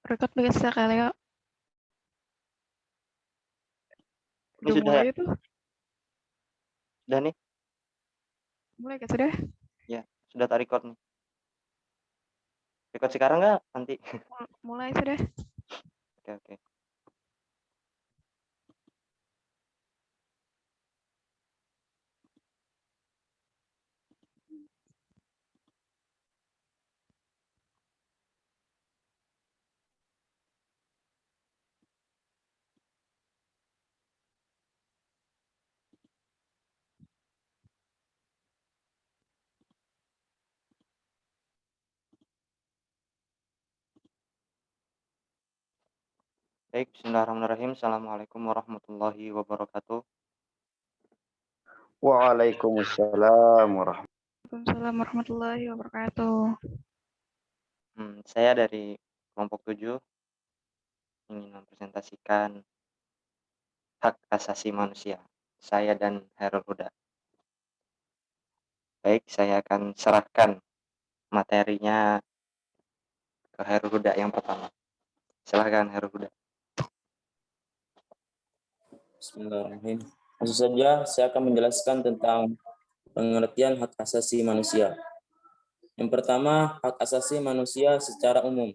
Record bisa kali ya. Ini Udah sudah mulai ya? itu. Sudah nih? Mulai kan sudah? Ya, sudah tak record nih. Record sekarang nggak? Nanti. Mulai sudah. Oke, oke. Baik, bismillahirrahmanirrahim. Assalamualaikum warahmatullahi wabarakatuh. Waalaikumsalam warahmatullahi Waalaikumsalam warahmatullahi wabarakatuh. Saya dari kelompok 7 ingin mempresentasikan hak asasi manusia. Saya dan Hairul Huda. Baik, saya akan serahkan materinya ke Hairul Huda yang pertama. Silahkan Hairul Huda. Bismillahirrahmanirrahim. Langsung saja saya akan menjelaskan tentang pengertian hak asasi manusia. Yang pertama, hak asasi manusia secara umum.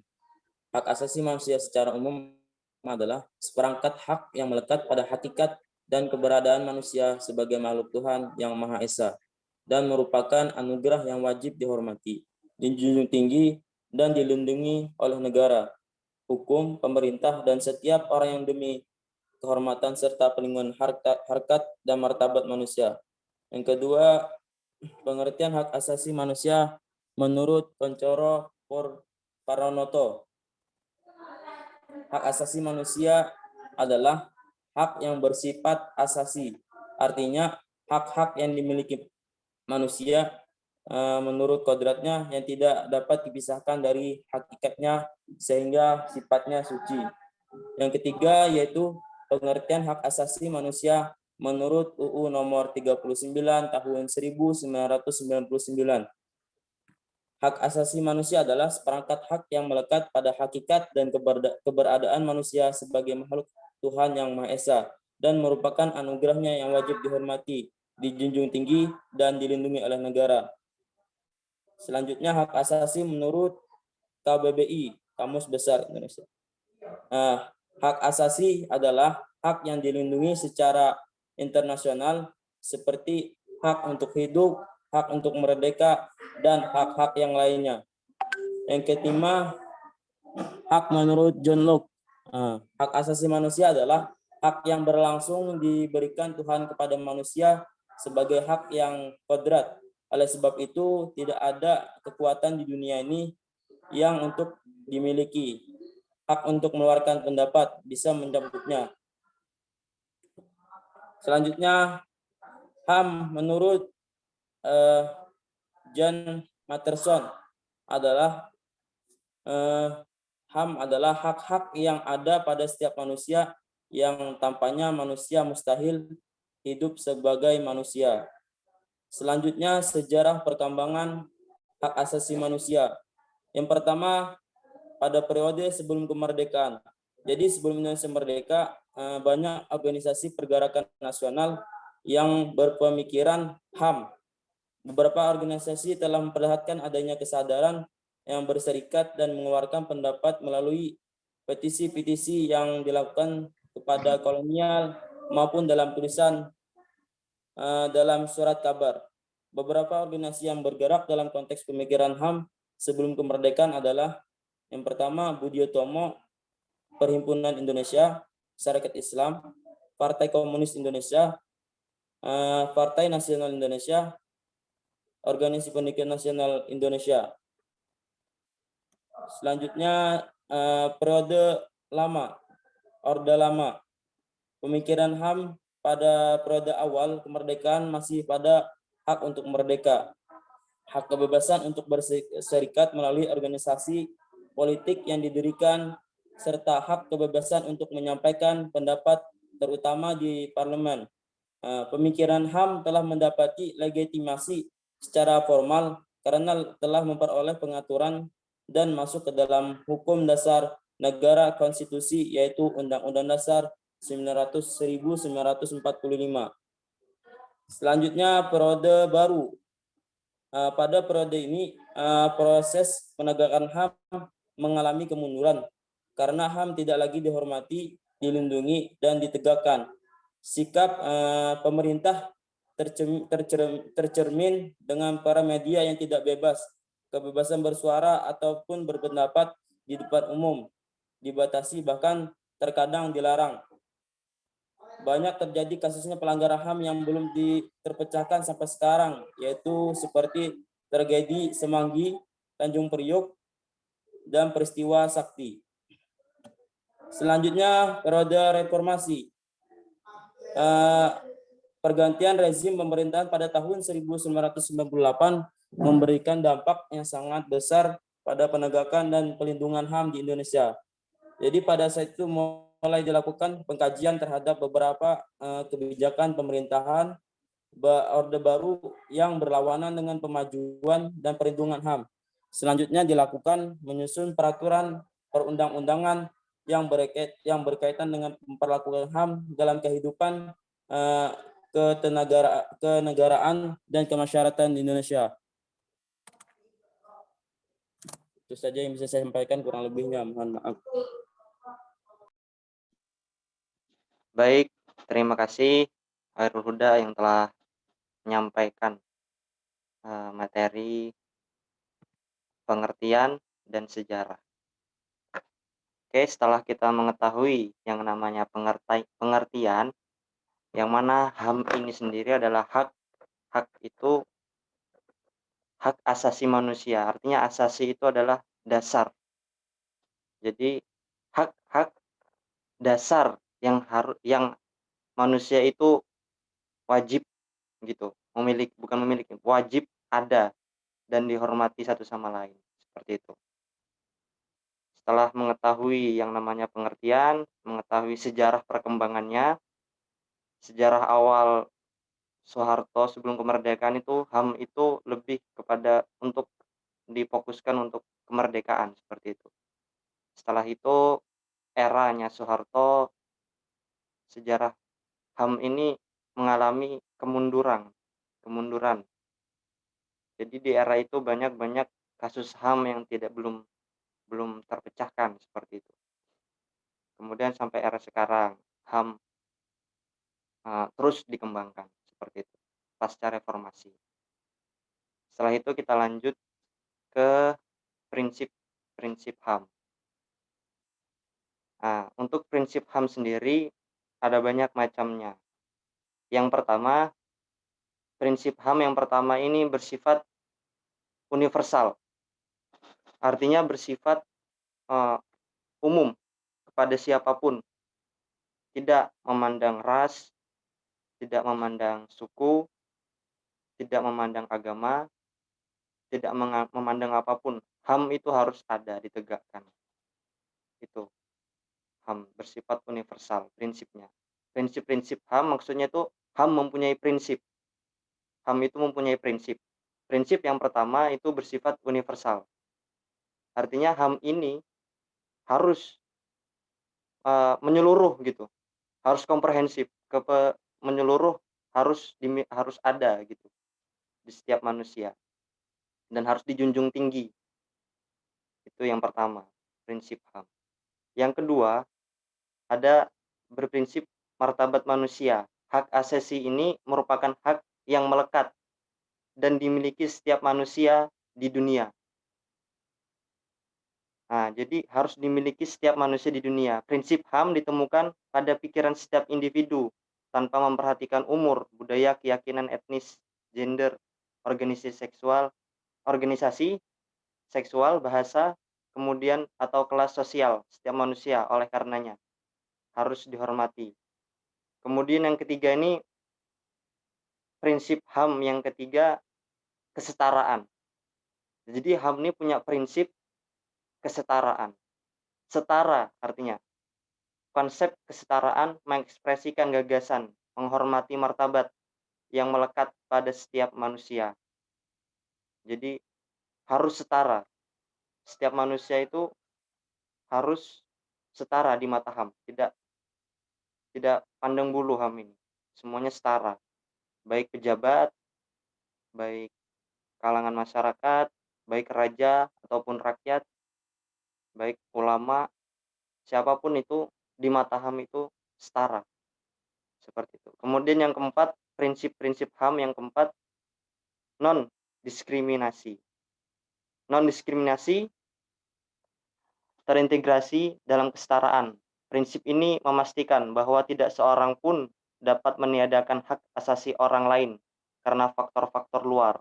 Hak asasi manusia secara umum adalah seperangkat hak yang melekat pada hakikat dan keberadaan manusia sebagai makhluk Tuhan yang Maha Esa dan merupakan anugerah yang wajib dihormati, dijunjung tinggi, dan dilindungi oleh negara, hukum, pemerintah, dan setiap orang yang demi kehormatan serta pelindungan harkat dan martabat manusia. Yang kedua, pengertian hak asasi manusia menurut Koncoro Paranoto. Hak asasi manusia adalah hak yang bersifat asasi. Artinya, hak-hak yang dimiliki manusia menurut kodratnya yang tidak dapat dipisahkan dari hakikatnya sehingga sifatnya suci. Yang ketiga yaitu pengertian hak asasi manusia menurut UU nomor 39 tahun 1999. Hak asasi manusia adalah seperangkat hak yang melekat pada hakikat dan keberadaan manusia sebagai makhluk Tuhan yang Maha Esa dan merupakan anugerahnya yang wajib dihormati, dijunjung tinggi, dan dilindungi oleh negara. Selanjutnya hak asasi menurut KBBI, Kamus Besar Indonesia. Hak asasi adalah hak yang dilindungi secara internasional seperti hak untuk hidup, hak untuk merdeka, dan hak-hak yang lainnya. Yang kelima, hak menurut John Locke. Hak asasi manusia adalah hak yang berlangsung diberikan Tuhan kepada manusia sebagai hak yang kodrat. Oleh sebab itu, tidak ada kekuatan di dunia ini yang untuk dimiliki. Hak untuk mengeluarkan pendapat bisa mencabutnya. Selanjutnya, HAM menurut John Matterson adalah HAM adalah hak-hak yang ada pada setiap manusia yang tampaknya manusia mustahil hidup sebagai manusia. Selanjutnya, sejarah perkembangan hak asasi manusia. Yang pertama, pada periode sebelum kemerdekaan. Jadi sebelum Indonesia merdeka, banyak organisasi pergerakan nasional yang berpemikiran HAM. Beberapa organisasi telah memperlihatkan adanya kesadaran yang berserikat dan mengeluarkan pendapat melalui petisi-petisi yang dilakukan kepada kolonial maupun dalam tulisan dalam surat kabar. Beberapa organisasi yang bergerak dalam konteks pemikiran HAM sebelum kemerdekaan adalah yang pertama Budi Utomo, Perhimpunan Indonesia, Syarikat Islam, Partai Komunis Indonesia, Partai Nasional Indonesia, Organisasi Pendidikan Nasional Indonesia. Selanjutnya periode lama, Orde Lama. Pemikiran HAM pada periode awal kemerdekaan masih pada hak untuk merdeka, hak kebebasan untuk berserikat melalui organisasi politik yang didirikan, serta hak kebebasan untuk menyampaikan pendapat terutama di parlemen. Pemikiran HAM telah mendapati legitimasi secara formal karena telah memperoleh pengaturan dan masuk ke dalam hukum dasar negara konstitusi, yaitu Undang-Undang Dasar 1945. Selanjutnya periode baru. Pada periode ini proses penegakan HAM mengalami kemunduran karena HAM tidak lagi dihormati, dilindungi, dan ditegakkan. Sikap pemerintah tercermin dengan para media yang tidak bebas, kebebasan bersuara ataupun berpendapat di depan umum dibatasi, bahkan terkadang dilarang. Banyak terjadi kasusnya pelanggaran HAM yang belum terpecahkan sampai sekarang, yaitu seperti tragedi Semanggi, Tanjung Priok, dan peristiwa Sakti. Selanjutnya, periode reformasi. Pergantian rezim pemerintahan pada tahun 1998 memberikan dampak yang sangat besar pada penegakan dan pelindungan HAM di Indonesia. Jadi pada saat itu mulai dilakukan pengkajian terhadap beberapa kebijakan pemerintahan Orde Baru yang berlawanan dengan pemajuan dan perlindungan HAM. Selanjutnya dilakukan menyusun peraturan perundang-undangan yang berkaitan dengan memperlakukan HAM dalam kehidupan kenegaraan dan kemasyarakatan di Indonesia. Itu saja yang bisa saya sampaikan, kurang lebihnya mohon maaf. Baik, terima kasih Khairul Huda yang telah menyampaikan materi pengertian dan sejarah. Oke, setelah kita mengetahui yang namanya pengertian, yang mana HAM ini sendiri adalah hak itu hak asasi manusia. Artinya asasi itu adalah dasar. Jadi hak dasar yang manusia itu wajib gitu, wajib ada dan dihormati satu sama lain, seperti itu. Setelah mengetahui yang namanya pengertian, mengetahui sejarah perkembangannya, sejarah awal Soeharto sebelum kemerdekaan itu HAM itu lebih kepada untuk difokuskan untuk kemerdekaan, seperti itu. Setelah itu eranya Soeharto, sejarah HAM ini mengalami kemunduran. Jadi di era itu banyak kasus HAM yang belum terpecahkan, seperti itu. Kemudian sampai era sekarang HAM terus dikembangkan, seperti itu pasca reformasi. Setelah itu kita lanjut ke prinsip HAM. Untuk prinsip HAM sendiri ada banyak macamnya. Yang pertama, prinsip HAM yang pertama ini bersifat universal. Artinya bersifat umum kepada siapapun. Tidak memandang ras, tidak memandang suku, tidak memandang agama, tidak memandang apapun. HAM itu harus ada, ditegakkan. Itu HAM bersifat universal prinsipnya. Prinsip-prinsip HAM maksudnya itu HAM mempunyai prinsip. HAM itu mempunyai prinsip. Prinsip yang pertama itu bersifat universal. Artinya HAM ini harus menyeluruh gitu. Harus komprehensif, menyeluruh, harus ada gitu di setiap manusia dan harus dijunjung tinggi. Itu yang pertama, prinsip HAM. Yang kedua, ada berprinsip martabat manusia. Hak asasi ini merupakan hak yang melekat dan dimiliki setiap manusia di dunia. Jadi harus dimiliki setiap manusia di dunia. Prinsip HAM ditemukan pada pikiran setiap individu tanpa memperhatikan umur, budaya, keyakinan etnis, gender, organisasi seksual, bahasa, kemudian atau kelas sosial setiap manusia. Oleh karenanya harus dihormati. Kemudian yang ketiga ini prinsip HAM yang ketiga, kesetaraan. Jadi HAM ini punya prinsip kesetaraan. Setara artinya konsep kesetaraan mengekspresikan gagasan, menghormati martabat yang melekat pada setiap manusia. Jadi harus setara. Setiap manusia itu harus setara di mata HAM, tidak pandang bulu HAM ini, semuanya setara, baik pejabat, baik kalangan masyarakat, baik raja ataupun rakyat, baik ulama, siapapun itu di mata HAM itu setara, seperti itu. Kemudian yang keempat, prinsip-prinsip HAM yang keempat, non-diskriminasi. Non-diskriminasi terintegrasi dalam kesetaraan. Prinsip ini memastikan bahwa tidak seorang pun dapat meniadakan hak asasi orang lain karena faktor-faktor luar,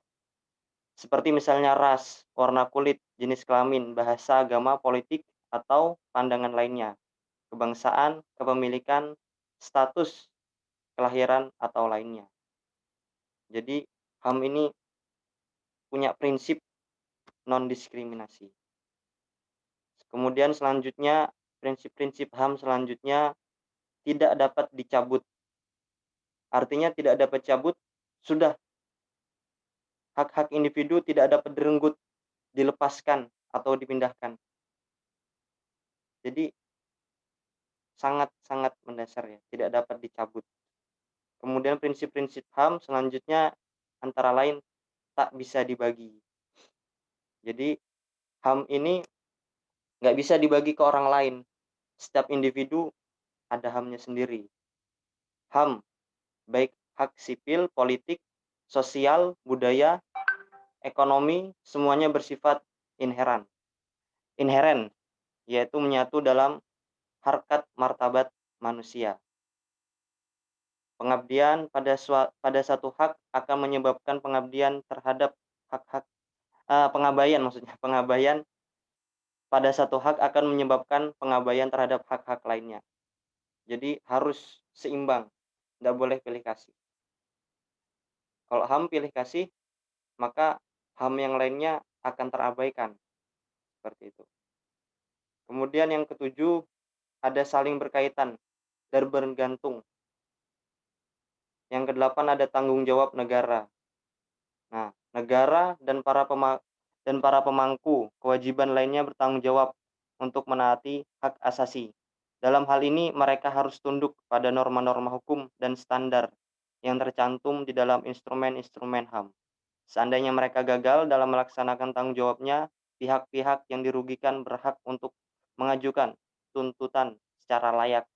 seperti misalnya ras, warna kulit, jenis kelamin, bahasa, agama, politik, atau pandangan lainnya, kebangsaan, kepemilikan, status, kelahiran, atau lainnya. Jadi HAM ini punya prinsip non-diskriminasi. Kemudian selanjutnya, prinsip-prinsip HAM selanjutnya tidak dapat dicabut. Artinya tidak dapat cabut, sudah hak-hak individu tidak dapat direnggut, dilepaskan, atau dipindahkan. Jadi sangat-sangat mendasar ya, tidak dapat dicabut. Kemudian prinsip-prinsip HAM selanjutnya antara lain tak bisa dibagi. Jadi HAM ini nggak bisa dibagi ke orang lain. Setiap individu ada HAM-nya sendiri. HAM, baik hak sipil, politik, sosial, budaya, ekonomi, semuanya bersifat inheren, yaitu menyatu dalam harkat martabat manusia. Pengabdian pada satu hak akan menyebabkan pengabdian terhadap hak-hak pengabaian pada satu hak akan menyebabkan pengabaian terhadap hak-hak lainnya. Jadi harus seimbang, tidak boleh pilih kasih. Kalau HAM pilih kasih, maka HAM yang lainnya akan terabaikan, seperti itu. Kemudian yang ketujuh, ada saling berkaitan dan bergantung. Yang kedelapan, ada tanggung jawab negara. Nah, negara dan para pemangku kewajiban lainnya bertanggung jawab untuk menaati hak asasi. Dalam hal ini, mereka harus tunduk pada norma-norma hukum dan standar yang tercantum di dalam instrumen-instrumen HAM. Seandainya mereka gagal dalam melaksanakan tanggung jawabnya, pihak-pihak yang dirugikan berhak untuk mengajukan tuntutan secara layak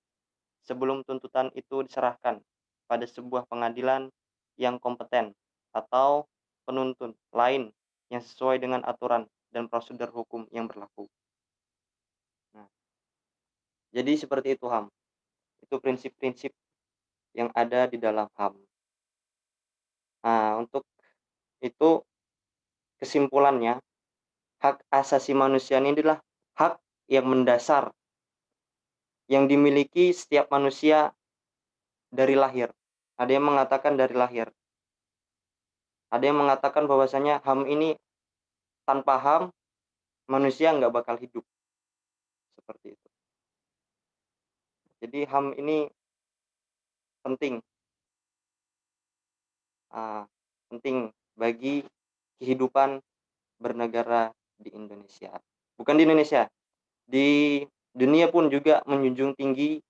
sebelum tuntutan itu diserahkan pada sebuah pengadilan yang kompeten atau penuntut lain yang sesuai dengan aturan dan prosedur hukum yang berlaku. Nah, jadi seperti itu HAM. Itu prinsip-prinsip yang ada di dalam HAM. Nah, untuk itu kesimpulannya, hak asasi manusia ini adalah hak yang mendasar yang dimiliki setiap manusia dari lahir. Ada yang mengatakan dari lahir. Ada yang mengatakan bahwasanya HAM ini tanpa HAM manusia nggak bakal hidup. Seperti itu. Jadi HAM ini penting. Penting bagi kehidupan bernegara di Indonesia. Bukan di Indonesia, di dunia pun juga menjunjung tinggi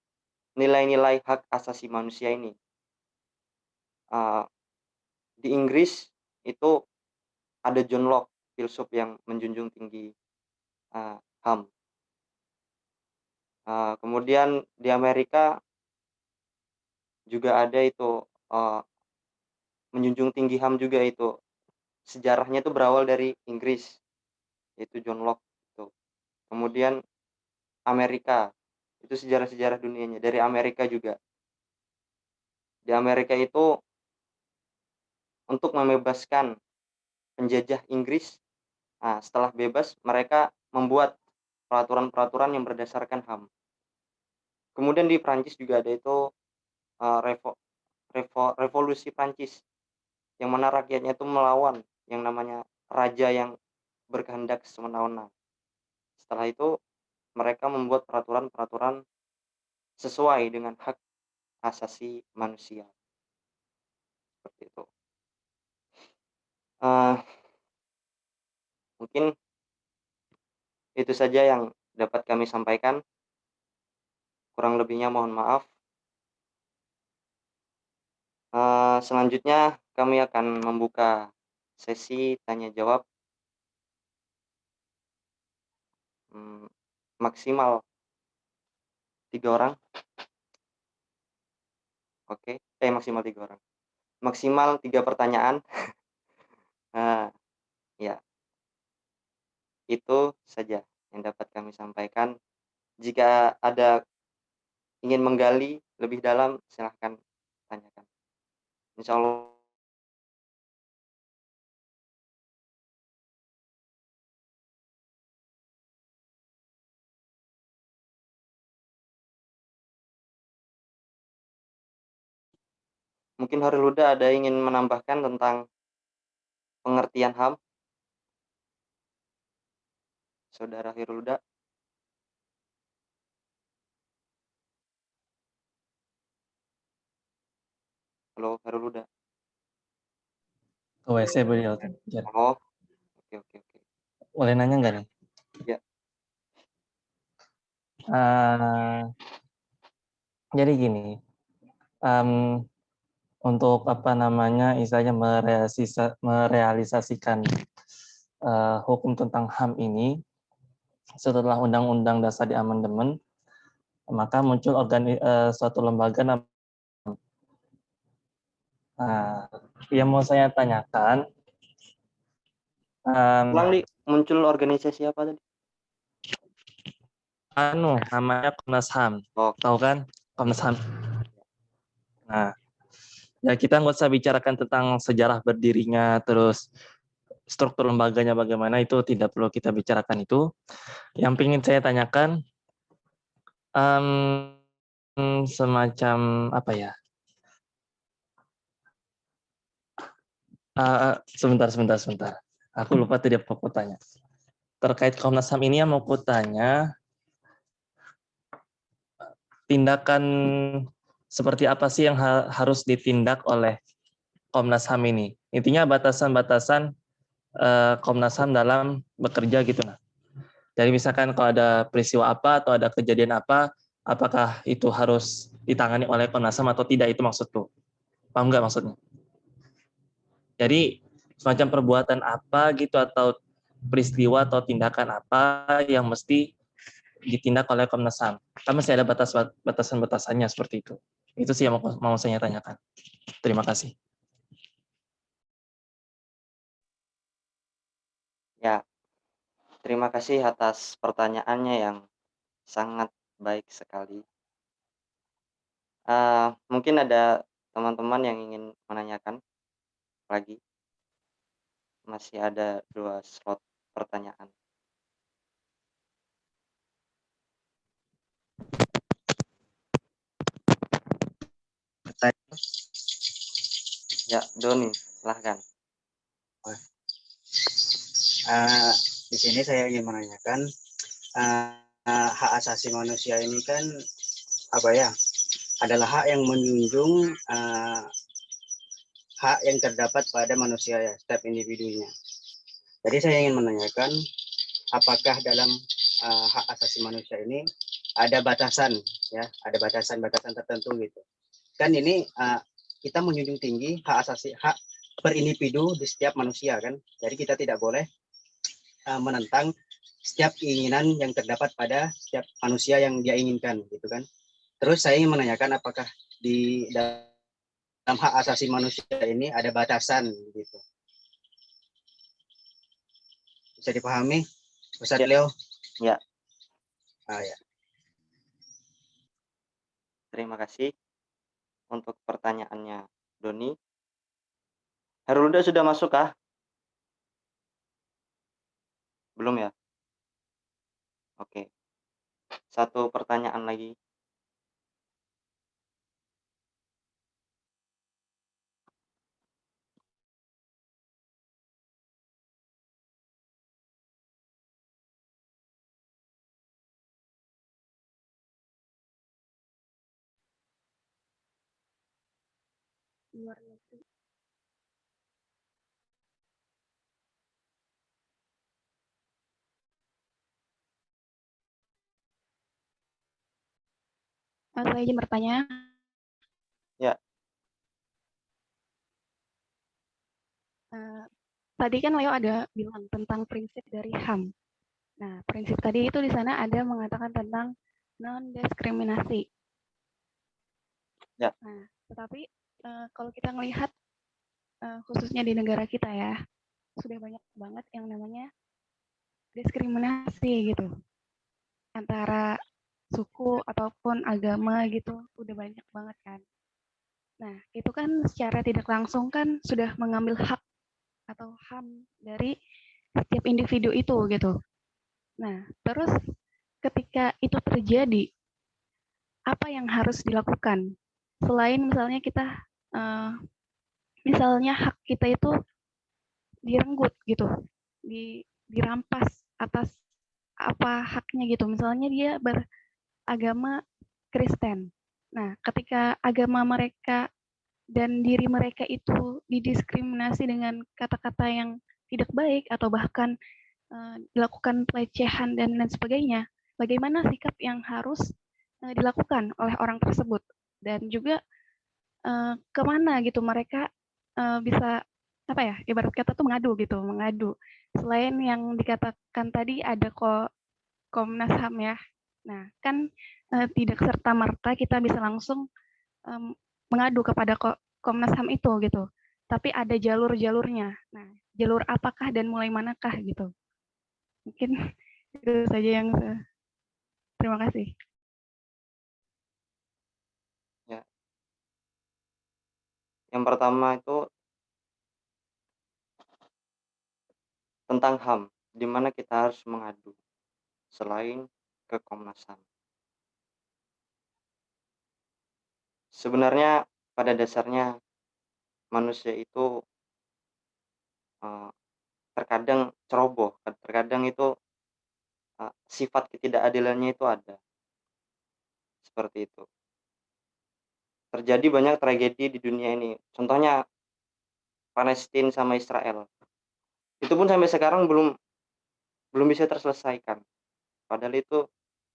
nilai-nilai hak asasi manusia ini. Di Inggris itu ada John Locke, filsuf yang menjunjung tinggi HAM. Kemudian di Amerika juga ada itu menjunjung tinggi HAM juga itu. Sejarahnya itu berawal dari Inggris, yaitu John Locke itu. Kemudian Amerika, itu sejarah-sejarah dunianya dari Amerika juga. Di Amerika itu untuk membebaskan penjajah Inggris, setelah bebas mereka membuat peraturan-peraturan yang berdasarkan HAM. Kemudian di Prancis juga ada itu revolusi Prancis, yang mana rakyatnya itu melawan yang namanya raja yang berkehendak semena-mena. Setelah itu mereka membuat peraturan-peraturan sesuai dengan hak asasi manusia. Seperti itu. Mungkin itu saja yang dapat kami sampaikan. Kurang lebihnya mohon maaf. Selanjutnya kami akan membuka sesi tanya jawab, maksimal 3 orang. Oke, maksimal 3 orang. Maksimal 3 pertanyaan. Ya, itu saja yang dapat kami sampaikan. Jika ada ingin menggali lebih dalam, silahkan tanyakan. Insyaallah mungkin Horil Huda ada ingin menambahkan tentang pengertian HAM? Saudara Horil Huda? Halo, Horil Huda? Ke WC beliau. Oh, oke. Boleh nanya nggak nih? Ya. Jadi gini, untuk istilahnya merealisasikan hukum tentang HAM ini, setelah Undang-Undang Dasar diamandemen, maka muncul suatu lembaga. Yang mau saya tanyakan, Ulang muncul organisasi apa tadi? namanya Komnas HAM. Oh. Tahu kan Komnas HAM? Nah, ya kita nggak usah bicarakan tentang sejarah berdirinya, terus struktur lembaganya bagaimana, itu tidak perlu kita bicarakan itu. Yang ingin saya tanyakan, semacam apa ya? Sebentar. Aku lupa tadi apa aku tanya. Terkait Komnas HAM ini yang mau aku tanya, tindakan seperti apa sih yang harus ditindak oleh Komnas HAM ini? Intinya batasan-batasan Komnas HAM dalam bekerja gitu. Nah. Jadi misalkan kalau ada peristiwa apa atau ada kejadian apa, apakah itu harus ditangani oleh Komnas HAM atau tidak, itu maksudku. Paham nggak maksudnya? Jadi semacam perbuatan apa gitu atau peristiwa atau tindakan apa yang mesti ditindak oleh Komnas HAM. Kan masih ada batasan-batasannya seperti itu. Itu sih yang mau saya tanyakan. Terima kasih. Ya, terima kasih atas pertanyaannya yang sangat baik sekali. Mungkin ada teman-teman yang ingin menanyakan lagi. Masih ada 2 slot pertanyaan. Ya, Doni, silahkan. Di sini saya ingin menanyakan, hak asasi manusia ini kan adalah hak yang menjunjung hak yang terdapat pada manusia ya, setiap individunya. Jadi saya ingin menanyakan, apakah dalam hak asasi manusia ini ada batasan ya, ada batasan-batasan tertentu gitu. Kan ini kita menjunjung tinggi hak per individu di setiap manusia kan. Jadi kita tidak boleh menentang setiap keinginan yang terdapat pada setiap manusia yang dia inginkan gitu kan. Terus saya ingin menanyakan, apakah di dalam hak asasi manusia ini ada batasan gitu. Bisa dipahami, Ustaz Leo? Ya. Ya. Terima kasih untuk pertanyaannya, Doni. Horil Huda sudah masuk kah? Belum ya? Oke. 1 pertanyaan lagi. Luar negeri. Saya izin bertanya. Ya. Tadi kan Leo ada bilang tentang prinsip dari HAM. Nah, prinsip tadi itu di sana ada mengatakan tentang non-diskriminasi. Ya. Nah, tetapi kalau kita melihat khususnya di negara kita ya, sudah banyak banget yang namanya diskriminasi gitu. Antara suku ataupun agama gitu, udah banyak banget kan. Nah, itu kan secara tidak langsung kan sudah mengambil hak atau HAM dari setiap individu itu gitu. Nah, terus ketika itu terjadi, apa yang harus dilakukan? Selain misalnya kita, misalnya hak kita itu direnggut gitu, dirampas atas apa haknya gitu. Misalnya dia beragama Kristen. Nah, ketika agama mereka dan diri mereka itu didiskriminasi dengan kata-kata yang tidak baik atau bahkan dilakukan pelecehan dan lain sebagainya, bagaimana sikap yang harus dilakukan oleh orang tersebut dan juga kemana gitu mereka bisa apa ya, ibarat kata tuh mengadu. Selain yang dikatakan tadi ada Komnas HAM ya. Nah, kan tidak serta-merta kita bisa langsung mengadu kepada Komnas HAM itu gitu. Tapi ada jalur-jalurnya. Nah, jalur apakah dan mulai manakah gitu. Mungkin itu saja yang terima kasih. Ya. Yang pertama itu tentang HAM, di mana kita harus mengadu selain ke Komnas HAM. Sebenarnya pada dasarnya manusia itu terkadang ceroboh, terkadang itu sifat ketidakadilannya itu ada. Seperti itu. Terjadi banyak tragedi di dunia ini. Contohnya Palestina sama Israel. Itu pun sampai sekarang belum bisa terselesaikan. Padahal itu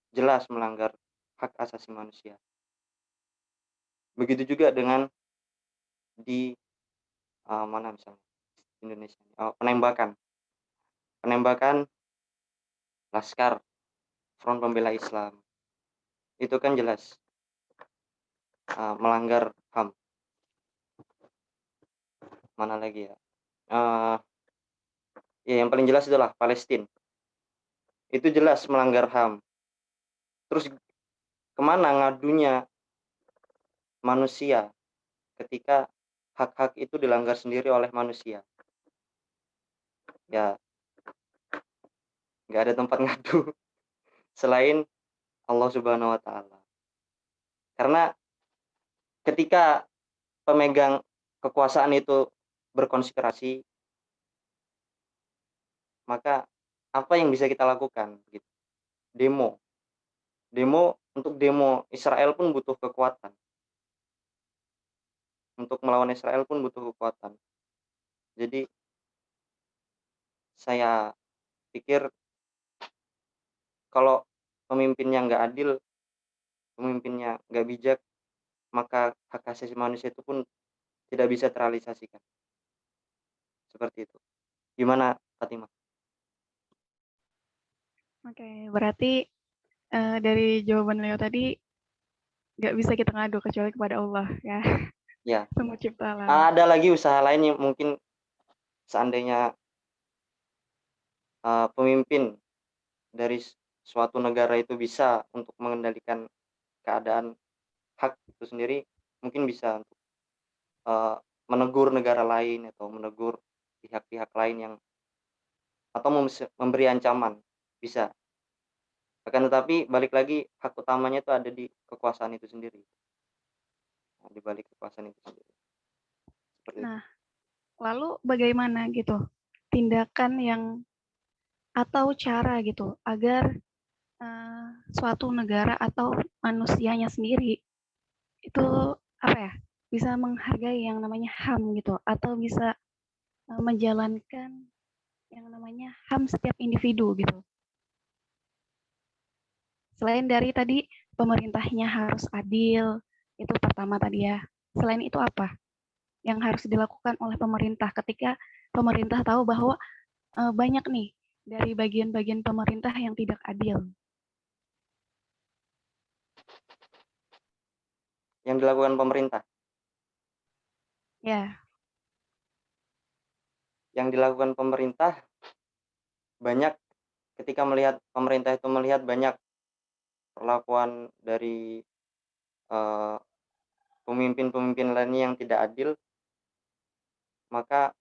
jelas melanggar hak asasi manusia. Begitu juga dengan di mana misalnya Indonesia, penembakan Laskar Front Pembela Islam. Itu kan jelas melanggar HAM. Mana lagi ya? Ya yang paling jelas adalah Palestina. Itu jelas melanggar HAM. Terus kemana ngadunya manusia ketika hak-hak itu dilanggar sendiri oleh manusia? Ya, nggak ada tempat ngadu selain Allah Subhanahu wa Ta'ala. Karena ketika pemegang kekuasaan itu berkonspirasi, maka apa yang bisa kita lakukan? Gitu. Untuk demo Israel pun butuh kekuatan. Untuk melawan Israel pun butuh kekuatan. Jadi saya pikir kalau pemimpinnya nggak adil, pemimpinnya nggak bijak, maka hak asasi manusia itu pun tidak bisa terrealisasikan. Seperti itu. Gimana, Fatimah? Oke, berarti dari jawaban Leo tadi nggak bisa kita ngadu kecuali kepada Allah ya. Ya. Sang Pencipta alam. Ada lagi usaha lain yang mungkin seandainya pemimpin dari suatu negara itu bisa untuk mengendalikan keadaan hak itu sendiri, mungkin bisa untuk menegur negara lain atau menegur pihak-pihak lain yang atau memberi ancaman, bisa. Akan tetapi balik lagi hak utamanya itu ada di kekuasaan itu sendiri. Nah, di balik kekuasaan itu sendiri. Seperti itu. Nah, lalu bagaimana gitu tindakan yang atau cara gitu agar suatu negara atau manusianya sendiri itu apa ya, bisa menghargai yang namanya HAM gitu atau bisa menjalankan yang namanya HAM setiap individu gitu. Selain dari tadi pemerintahnya harus adil. Itu pertama tadi ya. Selain itu apa yang harus dilakukan oleh pemerintah ketika pemerintah tahu bahwa banyak nih dari bagian-bagian pemerintah yang tidak adil? Yang dilakukan pemerintah. Ya, Yang dilakukan pemerintah banyak, ketika melihat pemerintah itu melihat banyak perlakuan dari pemimpin-pemimpin lainnya yang tidak adil, maka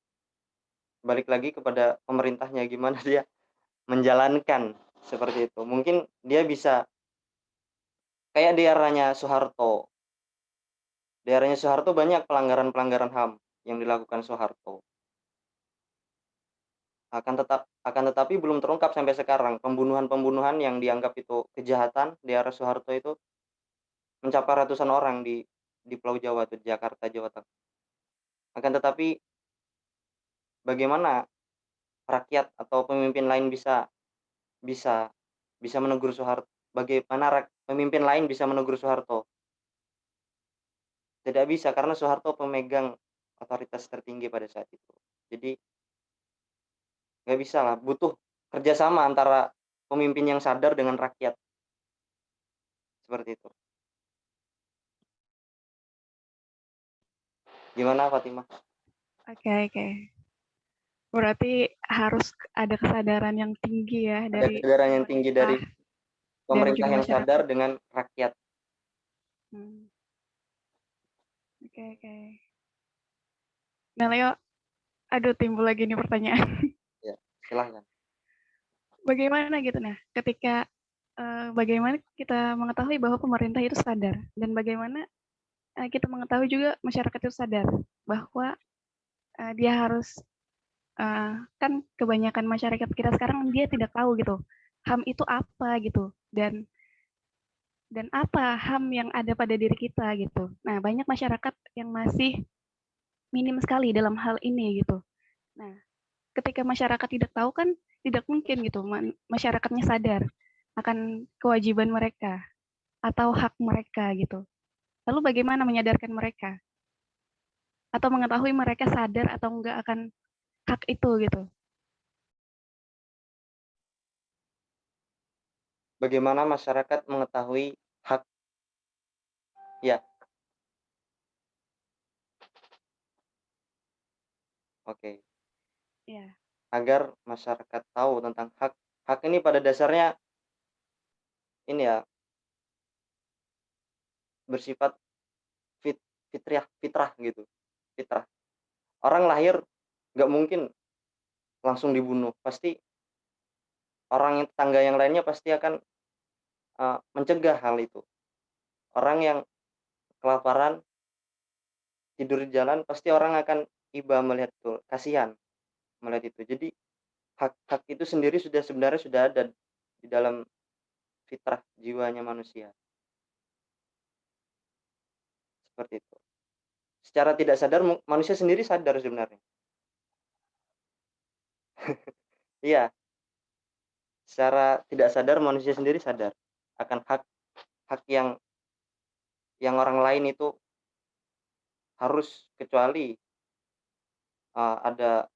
balik lagi kepada pemerintahnya gimana dia menjalankan seperti itu. Mungkin dia bisa kayak di eranya Soeharto. Di eranya Soeharto banyak pelanggaran-pelanggaran HAM yang dilakukan Soeharto. Akan tetapi belum terungkap sampai sekarang. Pembunuhan-pembunuhan yang dianggap itu kejahatan di era Soeharto itu mencapai ratusan orang di Pulau Jawa, di Jakarta, Jawa Tengah. Akan tetapi bagaimana rakyat atau pemimpin lain bisa bisa bisa menegur Soeharto? Bagaimana pemimpin lain bisa menegur Soeharto? Tidak bisa, karena Soeharto pemegang otoritas tertinggi pada saat itu. Jadi nggak bisa lah, butuh kerjasama antara pemimpin yang sadar dengan rakyat, seperti itu. Gimana Fatimah? oke. Berarti harus ada kesadaran yang tinggi ya Ada dari kesadaran yang tinggi dari pemerintah juga yang masyarakat. sadar dengan rakyat. Oke. Nah, Leo, aduh timbul lagi nih pertanyaan. Ya, silahkan. Bagaimana gitu nah, ketika bagaimana kita mengetahui bahwa pemerintah itu sadar dan bagaimana kita mengetahui juga masyarakat itu sadar bahwa dia harus kan kebanyakan masyarakat kita sekarang dia tidak tahu gitu HAM itu apa gitu dan apa HAM yang ada pada diri kita gitu. Nah, banyak masyarakat yang masih minim sekali dalam hal ini gitu. Nah, ketika masyarakat tidak tahu kan tidak mungkin gitu masyarakatnya sadar akan kewajiban mereka atau hak mereka gitu. Lalu bagaimana menyadarkan mereka atau mengetahui mereka sadar atau enggak akan hak itu gitu. Bagaimana masyarakat mengetahui hak? Ya. Oke. Ya. Agar masyarakat tahu tentang hak. Hak ini pada dasarnya ini ya, bersifat fitrah gitu. Fitrah. Orang lahir nggak mungkin langsung dibunuh. Pasti orang tetangga yang lainnya pasti akan mencegah hal itu. Orang yang kelaparan tidur di jalan pasti orang akan iba melihat itu, kasihan melihat itu. Jadi hak itu sendiri sebenarnya sudah ada di dalam fitrah jiwanya manusia. Seperti itu. Secara tidak sadar manusia sendiri sadar sebenarnya. Iya, secara tidak sadar manusia sendiri sadar akan hak yang orang lain itu harus, kecuali ada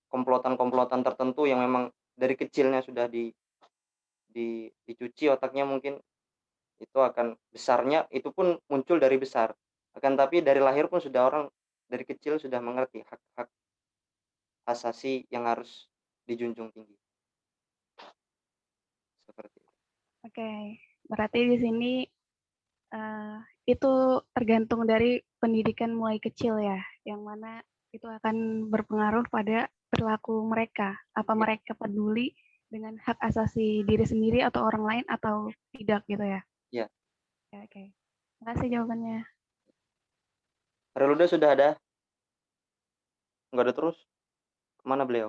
komplotan-komplotan tertentu yang memang dari kecilnya sudah dicuci otaknya, mungkin itu akan besarnya itu pun muncul dari besar. Akan tapi dari lahir pun sudah orang dari kecil sudah mengerti hak-hak asasi yang harus dijunjung tinggi. Seperti itu. Oke, berarti di sini itu tergantung dari pendidikan mulai kecil ya, yang mana itu akan berpengaruh pada perilaku mereka. Apa mereka peduli dengan hak asasi diri sendiri atau orang lain atau tidak gitu ya? Iya. Oke. Terima kasih jawabannya. Reluda sudah ada? Enggak ada terus? Kemana beliau?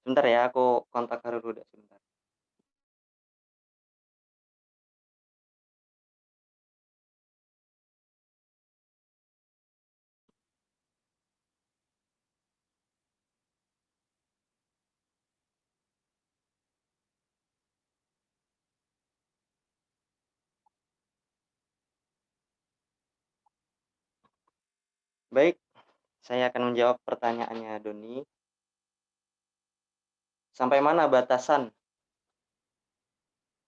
Sebentar ya, aku kontak Reluda sebentar. Baik, saya akan menjawab pertanyaannya Doni. Sampai mana batasan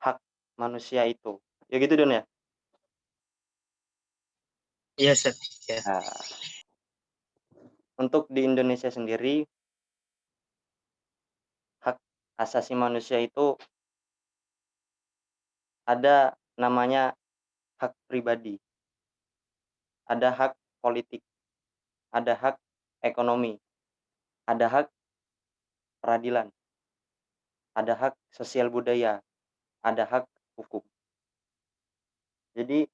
hak manusia itu? Ya gitu Don ya? Iya, Ustaz. Ya. Nah, untuk di Indonesia sendiri, hak asasi manusia itu ada namanya hak pribadi, ada hak politik, ada hak ekonomi, ada hak peradilan, ada hak sosial budaya, ada hak hukum. Jadi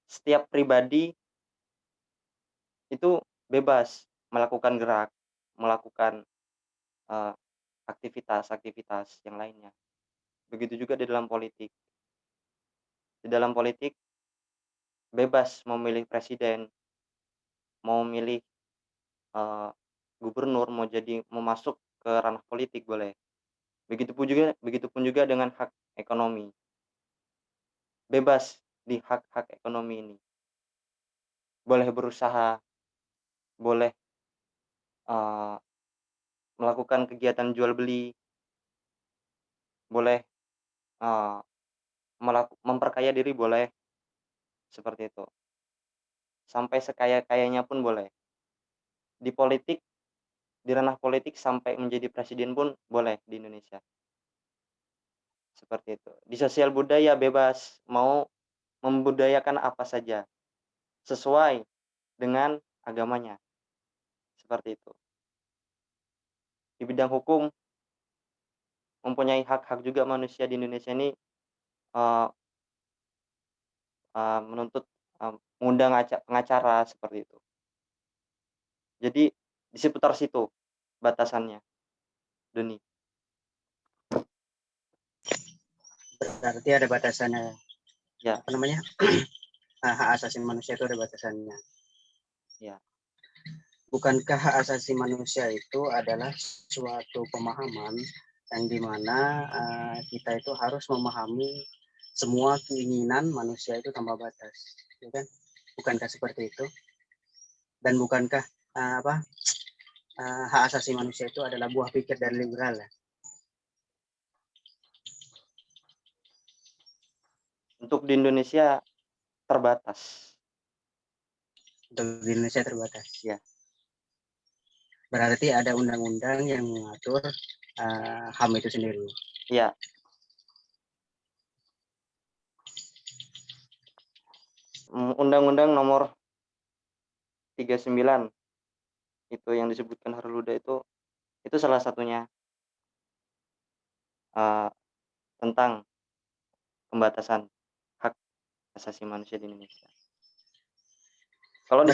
setiap pribadi itu bebas melakukan gerak, melakukan eh, aktivitas-aktivitas yang lainnya. Begitu juga di dalam politik. Di dalam politik bebas memilih presiden, mau milih eh, gubernur, mau masuk ke ranah politik boleh. Begitupun juga dengan hak ekonomi. Bebas di hak-hak ekonomi ini. Boleh berusaha, boleh eh, melakukan kegiatan jual beli, boleh eh, memperkaya diri boleh, seperti itu. Sampai sekaya-kayanya pun boleh. Di politik, di ranah politik sampai menjadi presiden pun boleh di Indonesia. Seperti itu. Di sosial budaya bebas, mau membudayakan apa saja sesuai dengan agamanya. Seperti itu. Di bidang hukum mempunyai hak-hak juga manusia di Indonesia ini eh, menuntut mengundang pengacara seperti itu. Jadi di seputar situ batasannya, Doni. Berarti ada batasannya. Ya. Apa namanya? Hak asasi manusia itu ada batasannya. Ya. Bukankah hak asasi manusia itu adalah suatu pemahaman yang dimana kita itu harus memahami semua keinginan manusia itu tanpa batas, ya kan? Bukankah seperti itu? Dan bukankah hak asasi manusia itu adalah buah pikir dari liberal ya? Untuk di Indonesia terbatas. Untuk di Indonesia terbatas. Ya. Berarti ada undang-undang yang mengatur HAM itu sendiri. Ya. Undang-Undang nomor 39 itu yang disebutkan Harluda itu salah satunya tentang pembatasan hak asasi manusia di Indonesia. Kalau di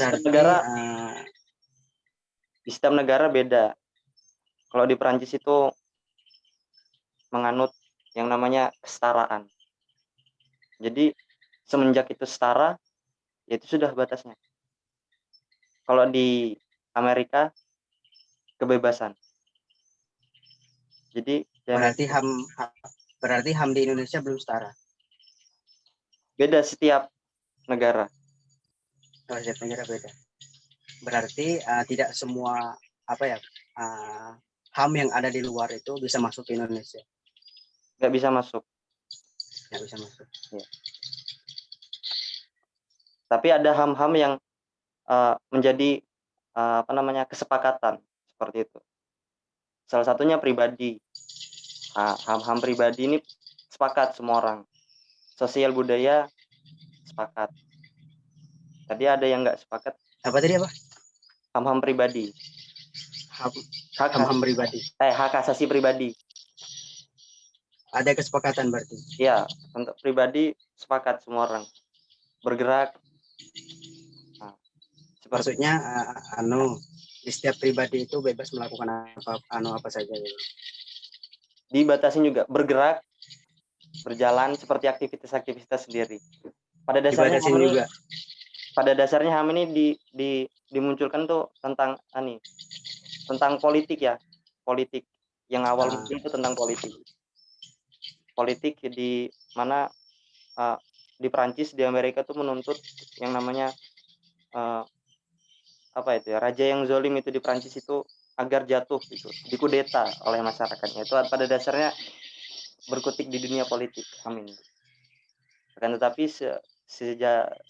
setiap negara beda. Kalau di Perancis itu menganut yang namanya kesetaraan. Jadi semenjak itu setara, ya itu sudah batasnya. Kalau di Amerika kebebasan. Jadi berarti HAM di Indonesia belum setara. Beda setiap negara. Setiap negara beda. Berarti tidak semua HAM yang ada di luar itu bisa masuk ke Indonesia. Nggak bisa masuk. Nggak bisa masuk. Ya. Tapi ada HAM-HAM yang menjadi kesepakatan seperti itu. Salah satunya pribadi. HAM-HAM pribadi ini sepakat semua orang. Sosial budaya sepakat. Tadi ada yang nggak sepakat. Apa tadi apa? HAM-HAM pribadi. HAM pribadi. Hak asasi pribadi. Ada kesepakatan berarti. Iya, untuk pribadi sepakat semua orang bergerak. Maksudnya di setiap pribadi itu bebas melakukan apa saja gitu. Dibatasi juga bergerak, berjalan seperti aktivitas-aktivitas sendiri. Pada dasarnya HAM ini dimunculkan tuh tentang politik ya. Politik yang awal muncul itu tentang politik. Politik di mana di Perancis, di Amerika tuh menuntut yang namanya apa itu ya, raja yang zalim itu di Prancis itu agar jatuh gitu, dikudeta oleh masyarakatnya. Itu pada dasarnya berkutik di dunia politik, HAM ini. Akan tetapi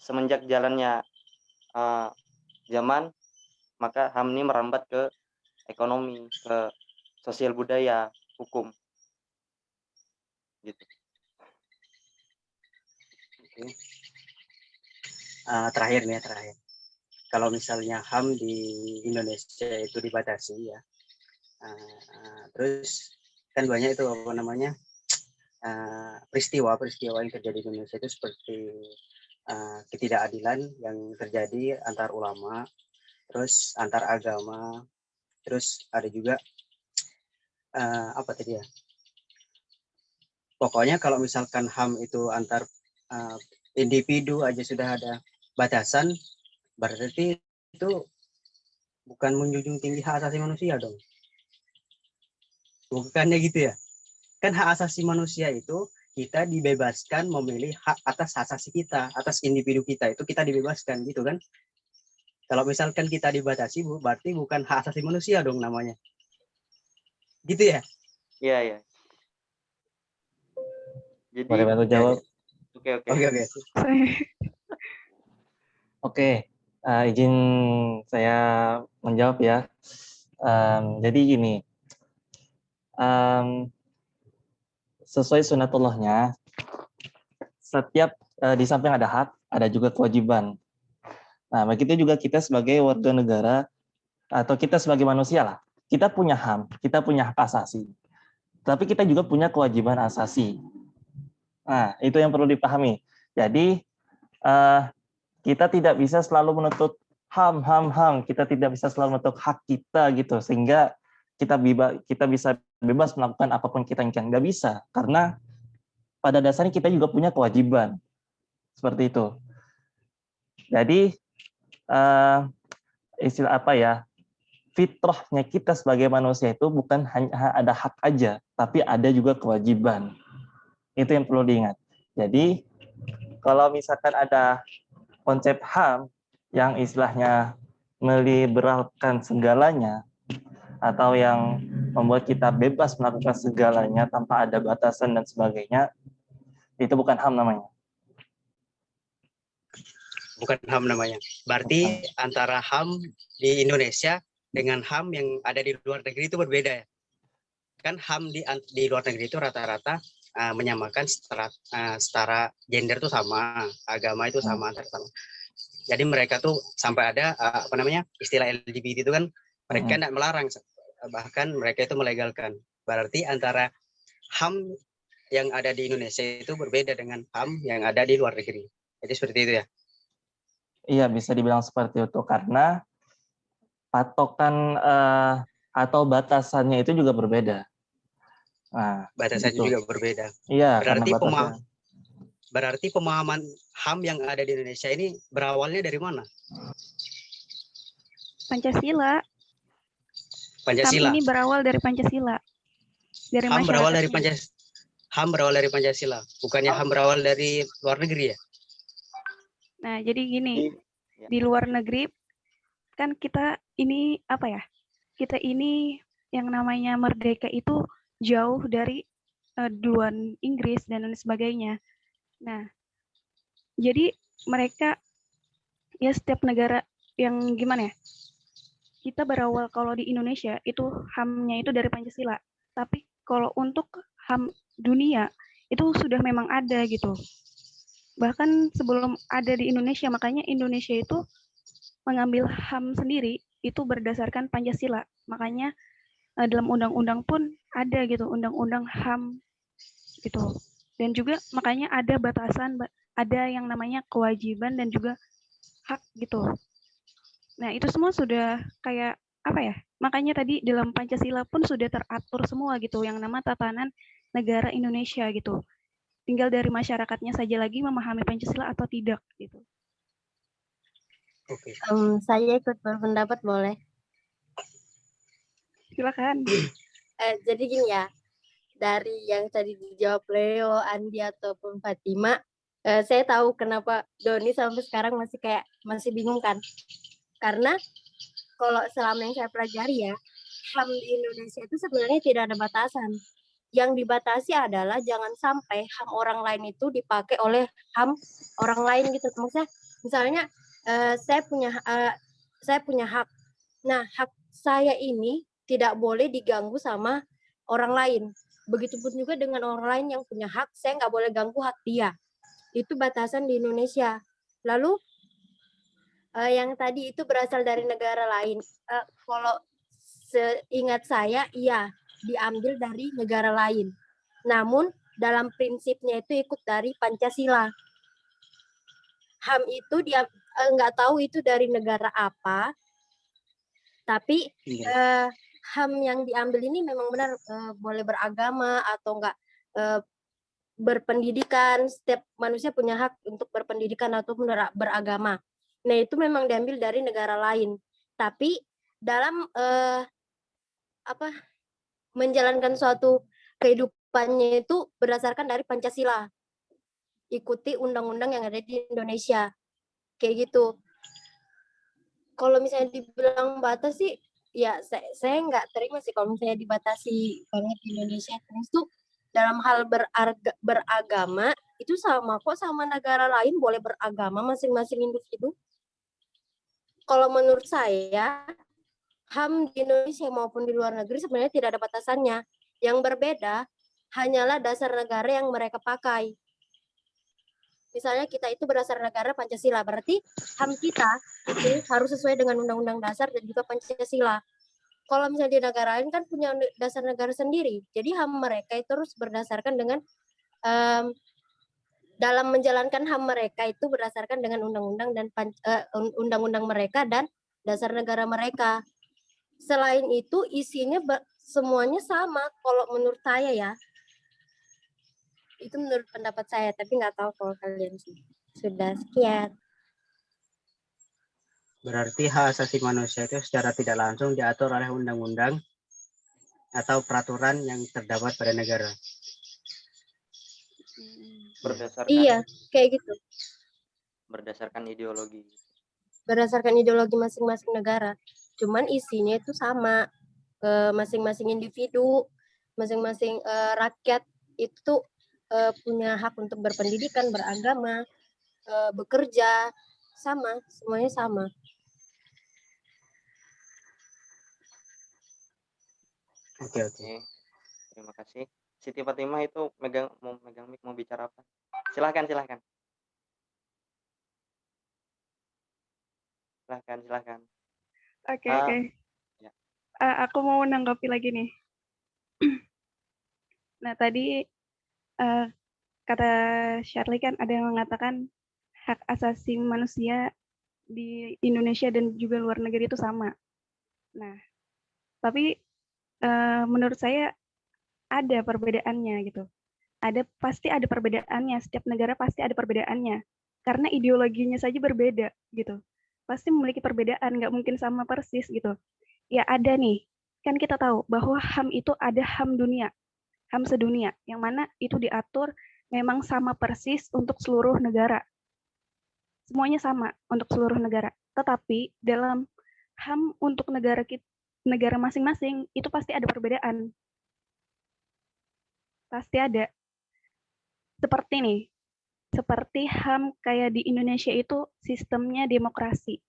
semenjak jalannya zaman, maka HAM ini merambat ke ekonomi, ke sosial budaya, hukum, gitu. Oke. Terakhir nih, terakhir. Kalau misalnya HAM di Indonesia itu dibatasi ya, terus kan banyak itu apa namanya peristiwa-peristiwa yang terjadi di Indonesia itu seperti ketidakadilan yang terjadi antar ulama, terus antar agama, terus ada juga apa tadi ya? Pokoknya kalau misalkan HAM itu antar individu aja sudah ada batasan, berarti itu bukan menjunjung tinggi hak asasi manusia dong. Bukannya gitu ya? Kan hak asasi manusia itu kita dibebaskan memilih hak atas hak asasi kita, atas individu kita itu kita dibebaskan gitu kan. Kalau misalkan kita dibatasi, berarti bukan hak asasi manusia dong namanya. Gitu ya? Iya, iya. Jadi Boleh bantu jawab? oke. Oke, izin saya menjawab ya. Jadi gini, sesuai sunatullahnya, setiap di samping ada hak, ada juga kewajiban. Nah, begitu juga kita sebagai warga negara atau kita sebagai manusia lah, kita punya HAM, kita punya hak asasi, tapi kita juga punya kewajiban asasi. Nah, itu yang perlu dipahami. Jadi kita tidak bisa selalu menuntut HAM, kita tidak bisa selalu menuntut hak kita gitu, sehingga kita bisa bebas melakukan apapun kita inginkan. Nggak bisa, karena pada dasarnya kita juga punya kewajiban. Seperti itu. Jadi, istilah apa ya, fitrahnya kita sebagai manusia itu bukan hanya ada hak aja, tapi ada juga kewajiban. Itu yang perlu diingat. Jadi, kalau misalkan ada konsep HAM yang istilahnya meliberalkan segalanya, atau yang membuat kita bebas melakukan segalanya tanpa ada batasan dan sebagainya, itu bukan HAM namanya. Bukan HAM namanya. Berarti antara HAM di Indonesia dengan HAM yang ada di luar negeri itu berbeda ya? Kan HAM di luar negeri itu rata-rata menyamakan setara gender itu sama, agama itu sama, antar sama. Jadi mereka tuh sampai ada apa namanya istilah LGBT itu kan mereka tidak melarang, bahkan mereka itu melegalkan. Berarti antara HAM yang ada di Indonesia itu berbeda dengan HAM yang ada di luar negeri. Jadi seperti itu ya? Iya, bisa dibilang seperti itu karena patokan atau batasannya itu juga berbeda. Nah, batasannya gitu. juga berbeda. Iya, Berarti pemahaman HAM yang ada di Indonesia ini berawalnya dari mana? Pancasila. Pancasila. HAM ini berawal dari Pancasila. Dari HAM berawal dari Pancasila. HAM berawal dari Pancasila, bukannya HAM berawal dari luar negeri ya? Nah, jadi gini, di luar negeri kan kita ini apa ya? Kita ini yang namanya merdeka itu jauh dari duluan Inggris dan lain sebagainya. Nah, jadi mereka ya setiap negara yang gimana ya? Kita berawal kalau di Indonesia itu HAM-nya itu dari Pancasila. Tapi kalau untuk HAM dunia itu sudah memang ada gitu. Bahkan sebelum ada di Indonesia, makanya Indonesia itu mengambil HAM sendiri itu berdasarkan Pancasila. Makanya dalam undang-undang pun ada gitu, undang-undang HAM gitu. Dan juga makanya ada batasan, ada yang namanya kewajiban dan juga hak gitu. Nah, itu semua sudah kayak apa ya? Makanya tadi dalam Pancasila pun sudah teratur semua gitu, yang nama tatanan negara Indonesia gitu. Tinggal dari masyarakatnya saja lagi memahami Pancasila atau tidak gitu. Oke. Saya ikut berpendapat boleh? Silakan. Jadi gini ya, dari yang tadi dijawab Leo, Andi ataupun Fatima, saya tahu kenapa Doni sampai sekarang masih bingung kan? Karena kalau selama yang saya pelajari ya, HAM di Indonesia itu sebenarnya tidak ada batasan. Yang dibatasi adalah jangan sampai HAM orang lain itu dipakai oleh HAM orang lain gitu. Maksudnya misalnya saya punya hak. Nah, hak saya ini tidak boleh diganggu sama orang lain. Begitupun juga dengan orang lain yang punya hak, saya nggak boleh ganggu hak dia. Itu batasan di Indonesia. Lalu yang tadi itu berasal dari negara lain. Kalau seingat saya, iya, diambil dari negara lain. Namun dalam prinsipnya itu ikut dari Pancasila. HAM itu dia nggak tahu itu dari negara apa, tapi HAM yang diambil ini memang benar boleh beragama atau enggak berpendidikan. Setiap manusia punya hak untuk berpendidikan atau beragama. Nah, itu memang diambil dari negara lain. Tapi dalam menjalankan suatu kehidupannya itu berdasarkan dari Pancasila. Ikuti undang-undang yang ada di Indonesia. Kayak gitu. Kalau misalnya dibilang batas sih, ya saya nggak terima sih kalau misalnya dibatasi banget di Indonesia. Terus tuh dalam hal beragama itu sama kok sama negara lain, boleh beragama masing-masing individu. Kalau menurut saya HAM di Indonesia maupun di luar negeri sebenarnya tidak ada batasannya. Yang berbeda hanyalah dasar negara yang mereka pakai. Misalnya kita itu berdasar negara Pancasila, berarti HAM kita itu harus sesuai dengan Undang-Undang Dasar dan juga Pancasila. Kalau misalnya di negara lain kan punya dasar negara sendiri, jadi HAM mereka itu harus berdasarkan dengan dalam menjalankan HAM mereka itu berdasarkan dengan undang-undang dan undang-undang mereka dan dasar negara mereka. Selain itu isinya semuanya sama kalau menurut saya ya. Itu menurut pendapat saya, tapi nggak tahu kalau kalian sih. Sudah sekian. Berarti hak asasi manusia itu secara tidak langsung diatur oleh undang-undang atau peraturan yang terdapat pada negara. Berdasarkan Iya, kayak gitu. berdasarkan ideologi. Berdasarkan ideologi masing-masing negara. Cuman isinya itu sama. Masing-masing individu, masing-masing rakyat itu punya hak untuk berpendidikan, beragama, bekerja, sama, semuanya sama. Oke. Terima kasih. Siti Fatimah itu mau megang mic, mau bicara apa? Silahkan. Silahkan. Oke. Ya. Aku mau menanggapi lagi nih. Nah, tadi kata Shirley kan ada yang mengatakan hak asasi manusia di Indonesia dan juga luar negeri itu sama. Nah, tapi menurut saya ada perbedaannya gitu. Pasti ada perbedaannya, setiap negara pasti ada perbedaannya. Karena ideologinya saja berbeda gitu. Pasti memiliki perbedaan, nggak mungkin sama persis gitu. Ya ada nih, kan kita tahu bahwa HAM itu ada HAM dunia, HAM sedunia, yang mana itu diatur memang sama persis untuk seluruh negara. Semuanya sama untuk seluruh negara. Tetapi dalam HAM untuk negara masing-masing itu pasti ada perbedaan. Pasti ada. Seperti HAM kayak di Indonesia itu sistemnya demokrasi.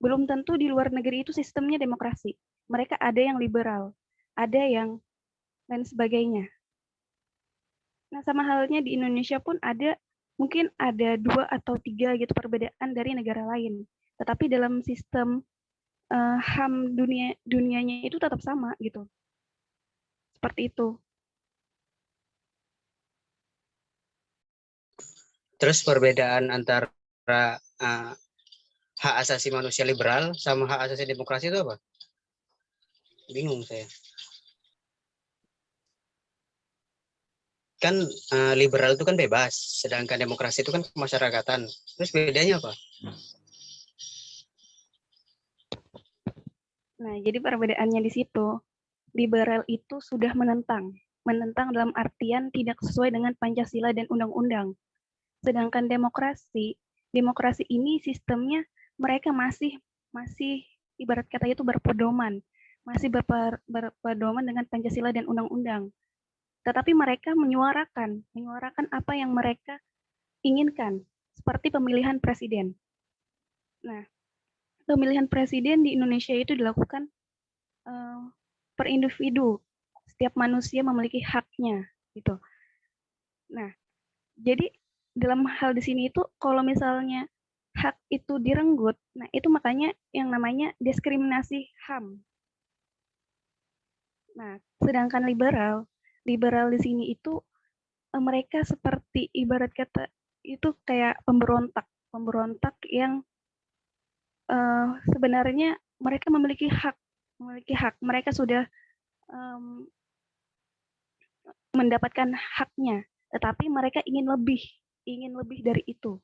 Belum tentu di luar negeri itu sistemnya demokrasi. Mereka ada yang liberal, ada yang dan sebagainya. Nah, sama halnya di Indonesia pun mungkin ada 2 atau 3 gitu perbedaan dari negara lain. Tetapi dalam sistem HAM dunianya itu tetap sama gitu. Seperti itu. Terus perbedaan antara hak asasi manusia liberal sama hak asasi demokrasi itu apa? Bingung saya. Kan liberal itu kan bebas, sedangkan demokrasi itu kan kemasyarakatan. Terus bedanya apa? Nah, jadi perbedaannya di situ. Liberal itu sudah menentang dalam artian tidak sesuai dengan Pancasila dan undang-undang. Sedangkan demokrasi ini sistemnya mereka masih ibarat kata itu berpedoman, masih berpedoman dengan Pancasila dan undang-undang. Tetapi mereka menyuarakan apa yang mereka inginkan, seperti pemilihan presiden. Nah, pemilihan presiden di Indonesia itu dilakukan per individu. Setiap manusia memiliki haknya, gitu. Nah, jadi dalam hal di sini itu kalau misalnya hak itu direnggut, nah itu makanya yang namanya diskriminasi HAM. Nah, sedangkan liberal di sini itu mereka seperti ibarat kata itu kayak pemberontak yang sebenarnya mereka memiliki hak, mereka sudah mendapatkan haknya, tetapi mereka ingin lebih dari itu.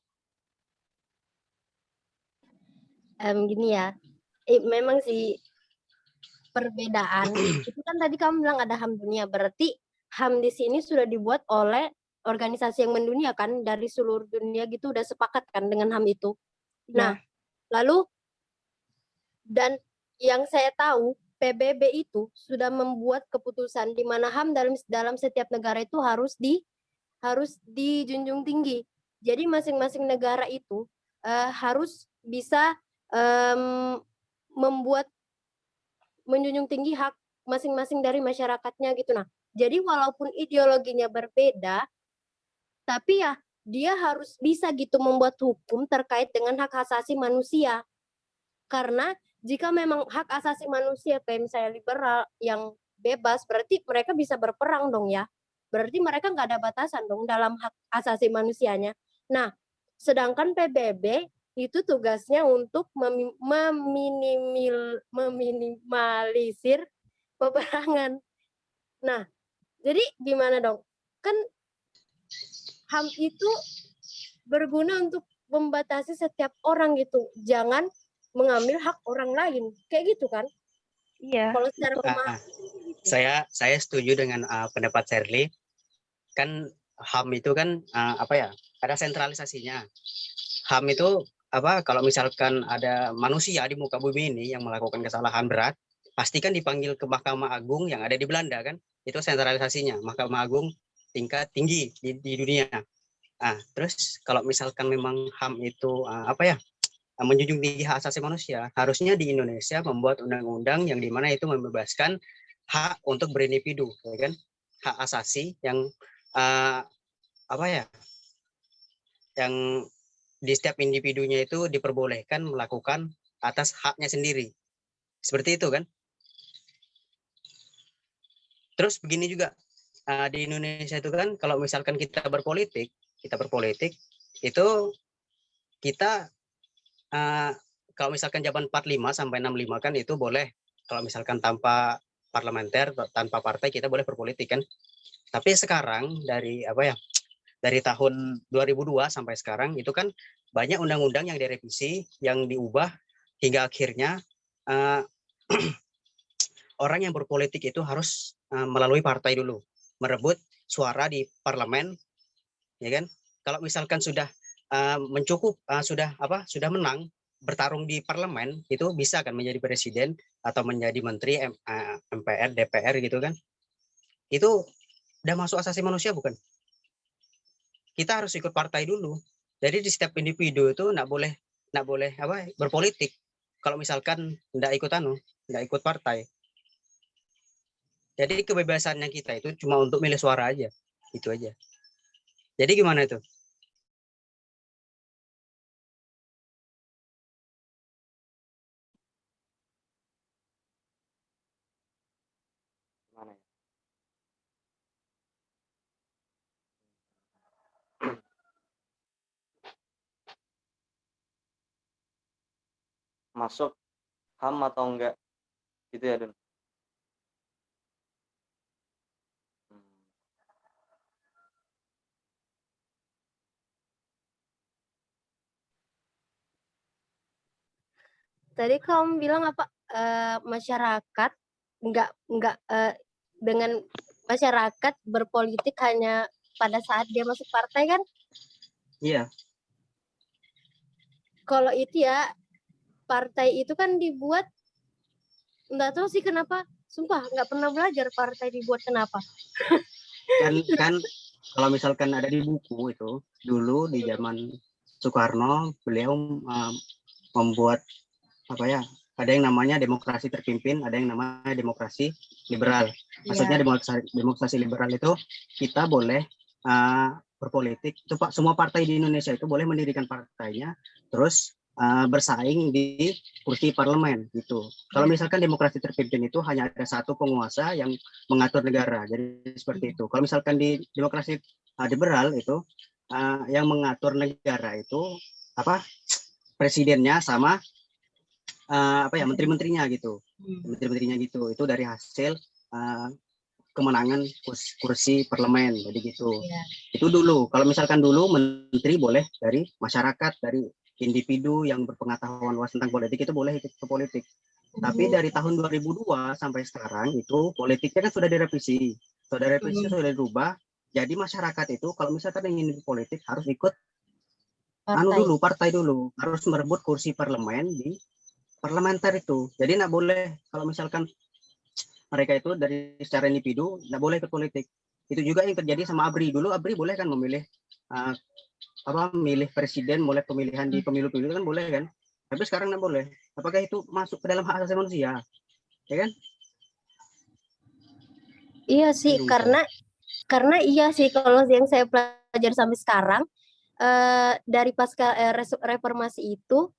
Gini ya, memang sih perbedaan itu kan tadi kamu bilang ada HAM dunia, berarti HAM di sini sudah dibuat oleh organisasi yang mendunia kan, dari seluruh dunia gitu udah sepakat kan dengan HAM itu. Nah, lalu dan yang saya tahu PBB itu sudah membuat keputusan di mana HAM dalam setiap negara itu harus dijunjung tinggi. Jadi masing-masing negara itu harus bisa menjunjung tinggi hak masing-masing dari masyarakatnya gitu. Nah, jadi walaupun ideologinya berbeda, tapi ya dia harus bisa gitu membuat hukum terkait dengan hak asasi manusia. Karena jika memang hak asasi manusia kayak misalnya liberal yang bebas, berarti mereka bisa berperang dong ya. Berarti mereka nggak ada batasan dong dalam hak asasi manusianya. Nah, sedangkan PBB itu tugasnya untuk meminimalisir peperangan. Nah, jadi gimana dong? Kan HAM itu berguna untuk membatasi setiap orang gitu. Jangan mengambil hak orang lain. Kayak gitu kan? Iya. Kalau secara pemahaman. Saya setuju dengan pendapat Sherly. Kan HAM itu kan ada sentralisasinya. HAM itu kalau misalkan ada manusia di muka bumi ini yang melakukan kesalahan berat, pasti kan dipanggil ke Mahkamah Agung yang ada di Belanda kan. Itu sentralisasinya, Mahkamah Agung tingkat tinggi di dunia. Nah, terus kalau misalkan memang HAM itu menjunjung tinggi hak asasi manusia, harusnya di Indonesia membuat undang-undang yang dimana itu membebaskan hak untuk berindividu, ya kan? Hak asasi yang yang di setiap individunya itu diperbolehkan melakukan atas haknya sendiri. Seperti itu kan? Terus begini juga, di Indonesia itu kan kalau misalkan kita berpolitik itu kita kalau misalkan zaman 45 sampai 65 kan itu boleh, kalau misalkan tanpa parlementer, tanpa partai kita boleh berpolitik kan. Tapi sekarang dari tahun 2002 sampai sekarang itu kan banyak undang-undang yang direvisi, yang diubah hingga akhirnya orang yang berpolitik itu harus melalui partai dulu, merebut suara di parlemen, ya kan? Kalau misalkan sudah sudah menang bertarung di parlemen, itu bisa kan menjadi presiden atau menjadi menteri MPR, DPR gitu kan? Itu udah masuk asasi manusia bukan? Kita harus ikut partai dulu. Jadi di setiap individu itu nggak boleh berpolitik. Kalau misalkan nggak ikut partai. Jadi kebebasannya kita itu cuma untuk milih suara aja, itu aja. Jadi gimana itu? Gimana ya? Masuk HAM atau enggak gitu ya, Dun? Tadi kamu bilang apa? Masyarakat nggak dengan masyarakat berpolitik hanya pada saat dia masuk partai kan? Iya. Kalau itu ya, partai itu kan dibuat Nggak tahu sih kenapa, sumpah nggak pernah belajar partai dibuat kenapa. Kan kalau misalkan ada di buku itu dulu di zaman Soekarno, beliau membuat apa ya, ada yang namanya demokrasi terpimpin, ada yang namanya demokrasi liberal. Maksudnya demokrasi liberal itu kita boleh berpolitik, itu Pak, semua partai di Indonesia itu boleh mendirikan partainya, terus bersaing di kursi parlemen gitu. Kalau misalkan demokrasi terpimpin itu hanya ada satu penguasa yang mengatur negara, jadi seperti itu. Kalau misalkan di demokrasi liberal itu yang mengatur negara itu apa, presidennya sama apa ya, menteri-menterinya gitu, menteri-menterinya gitu. Itu dari hasil kemenangan kursi parlemen, jadi gitu. Itu dulu. Kalau misalkan dulu menteri boleh dari masyarakat, dari individu yang berpengetahuan luas tentang politik, itu boleh ikut ke politik. Tapi dari tahun 2002 sampai sekarang itu politiknya kan sudah direvisi, sudah dirubah. Jadi masyarakat itu kalau misalkan ingin politik harus ikut partai dulu, harus merebut kursi parlemen di parlementer itu. Jadi nggak boleh kalau misalkan mereka itu dari secara individu nggak boleh ikut politik. Itu juga yang terjadi sama ABRI. Dulu ABRI boleh kan memilih milih presiden, mulai pemilihan di pemilu-pemilu kan boleh kan. Tapi sekarang nggak boleh. Apakah itu masuk ke dalam hak asasi manusia? Ya kan? Iya sih, karena iya sih kalau yang saya pelajari sampai sekarang dari pasca reformasi itu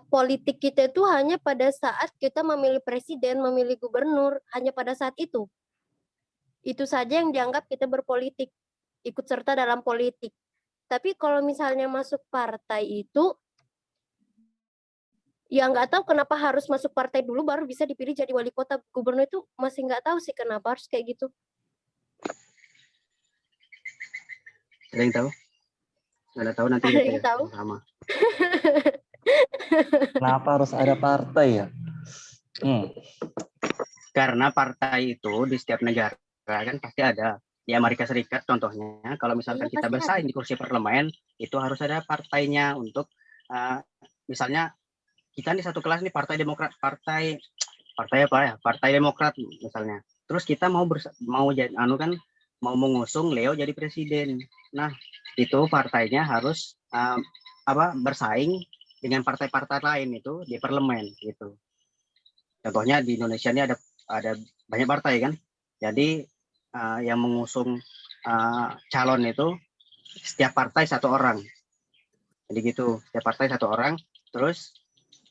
politik kita itu hanya pada saat kita memilih presiden, memilih gubernur, hanya pada saat itu. Itu saja yang dianggap kita berpolitik, ikut serta dalam politik. Tapi kalau misalnya masuk partai itu, ya nggak tahu kenapa harus masuk partai dulu baru bisa dipilih jadi wali kota, gubernur itu masih nggak tahu sih kenapa harus kayak gitu. Ada yang tahu? Ada tahu nanti Ada kita yang tahu? sama. Kenapa harus ada partai ya? Karena partai itu di setiap negara kan pasti ada. Di Amerika Serikat contohnya, kalau misalkan kita bersaing di kursi parlemen, itu harus ada partainya untuk misalnya kita di satu kelas nih partai Demokrat, partai apa ya? Partai Demokrat misalnya. Terus kita mau jadi kan mau mengusung Leo jadi presiden. Nah, itu partainya harus bersaing dengan partai-partai lain itu di parlemen gitu. Contohnya di Indonesia ini ada banyak partai kan. Jadi yang mengusung calon itu setiap partai satu orang. Jadi gitu, setiap partai satu orang. Terus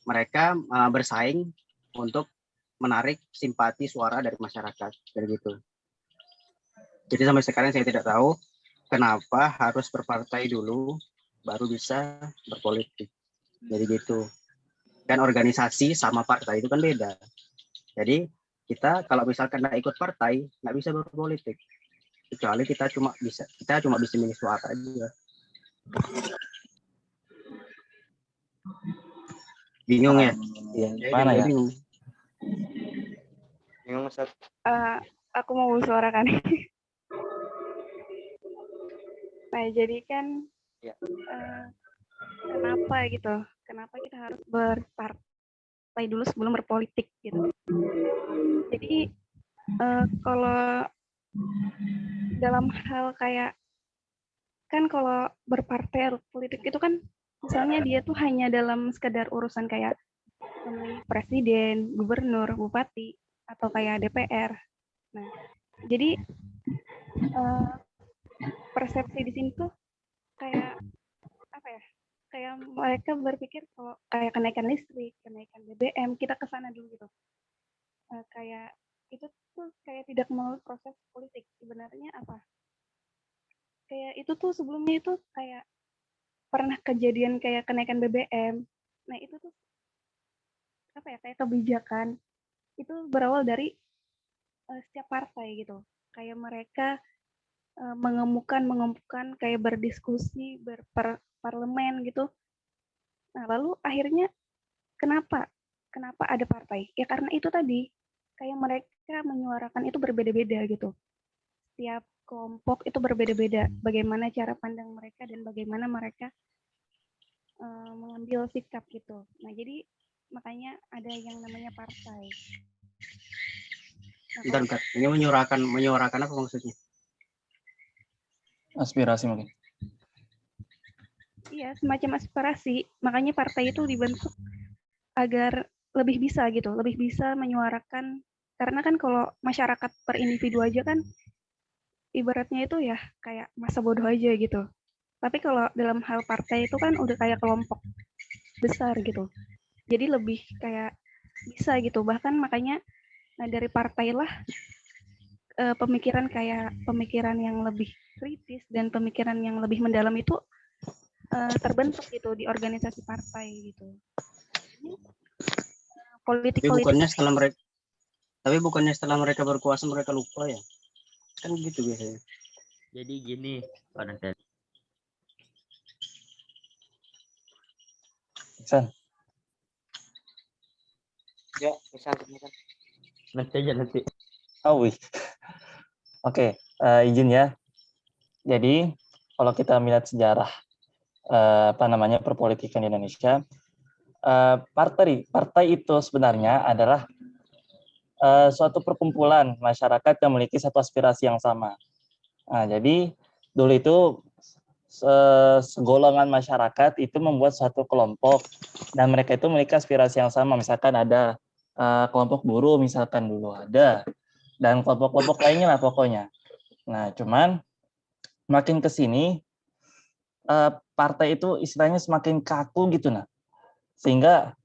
mereka bersaing untuk menarik simpati suara dari masyarakat. Jadi gitu. Jadi sampai sekarang saya tidak tahu kenapa harus berpartai dulu baru bisa berpolitik. Jadi gitu. Kan organisasi sama partai itu kan beda. Jadi kita kalau misalkan nggak ikut partai nggak bisa berpolitik, kecuali kita cuma bisa milih suara aja. Bingung ya? Mana ya? Bingung Ustaz. Aku mau bersuara kan. Nah jadi kan kenapa gitu? Kenapa kita harus berpartai dulu sebelum berpolitik gitu? Jadi kalau dalam hal kayak kan kalau berpartai politik itu kan misalnya dia tuh hanya dalam sekedar urusan kayak memilih presiden, gubernur, bupati atau kayak DPR. Nah, jadi persepsi di sini tuh kayak apa ya? Kayak mereka berpikir kalau kayak kenaikan listrik, kenaikan BBM, kita ke sana dulu gitu. Kayak itu tuh kayak tidak melalui proses politik. Sebenarnya apa? Kayak itu tuh sebelumnya itu kayak pernah kejadian kayak kenaikan BBM. Nah, itu tuh apa ya? Kayak kebijakan itu berawal dari setiap partai gitu. Kayak mereka mengemukan kayak berdiskusi, berparlemen gitu. Nah, lalu akhirnya kenapa ada partai? Ya karena itu tadi kayak mereka menyuarakan itu berbeda-beda gitu. Setiap kelompok itu berbeda-beda bagaimana cara pandang mereka dan bagaimana mereka mengambil sikap gitu. Nah, jadi makanya ada yang namanya partai. Nah, Bentar. Ini menyuarakan apa maksudnya? Aspirasi mungkin. iya, semacam aspirasi. Makanya partai itu dibentuk agar lebih bisa gitu, lebih bisa menyuarakan. Karena kan kalau masyarakat per individu aja kan ibaratnya itu ya kayak masa bodoh aja gitu. Tapi kalau dalam hal partai itu kan udah kayak kelompok besar gitu. Jadi lebih kayak bisa gitu. Bahkan makanya dari partai lah pemikiran yang lebih kritis dan pemikiran yang lebih mendalam itu terbentuk gitu di organisasi partai gitu. Tapi bukannya setelah mereka berkuasa mereka lupa ya? Kan gitu biasanya. Jadi gini, Pak Natal. San. Ya, bisa. Nanti aja nanti. Oh, wih. Oke, izin ya. Jadi kalau kita melihat sejarah perpolitikan di Indonesia, partai itu sebenarnya adalah suatu perkumpulan masyarakat yang memiliki satu aspirasi yang sama. Nah, jadi dulu itu segolongan masyarakat itu membuat suatu kelompok dan mereka itu memiliki aspirasi yang sama. Misalkan ada kelompok buruh misalkan dulu ada, dan kelompok-kelompok lainnya lah pokoknya. Nah, cuman makin ke sini partai itu istilahnya semakin kaku gitu nah. Sehingga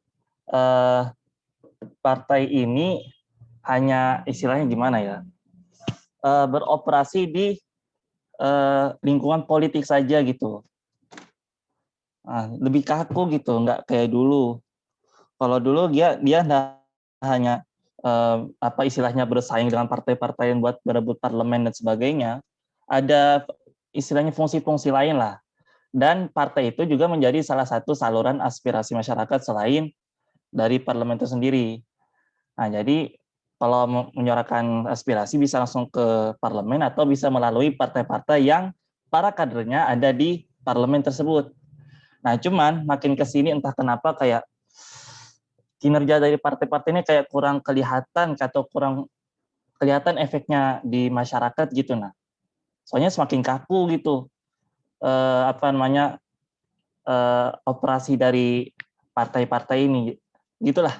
partai ini hanya istilahnya gimana ya? Beroperasi di lingkungan politik saja gitu. Nah, lebih kaku gitu, nggak kayak dulu. Kalau dulu dia hanya apa istilahnya bersaing dengan partai-partai yang buat berebut parlemen dan sebagainya. Ada istilahnya fungsi-fungsi lain lah. Dan partai itu juga menjadi salah satu saluran aspirasi masyarakat selain dari parlemen itu sendiri. Nah, jadi kalau menyuarakan aspirasi bisa langsung ke parlemen atau bisa melalui partai-partai yang para kadernya ada di parlemen tersebut. Nah, cuman makin ke sini entah kenapa kayak kinerja dari partai-partai ini kayak kurang kelihatan atau kurang kelihatan efeknya di masyarakat gitu nah. Soalnya semakin kaku gitu. Operasi dari partai-partai ini gitulah.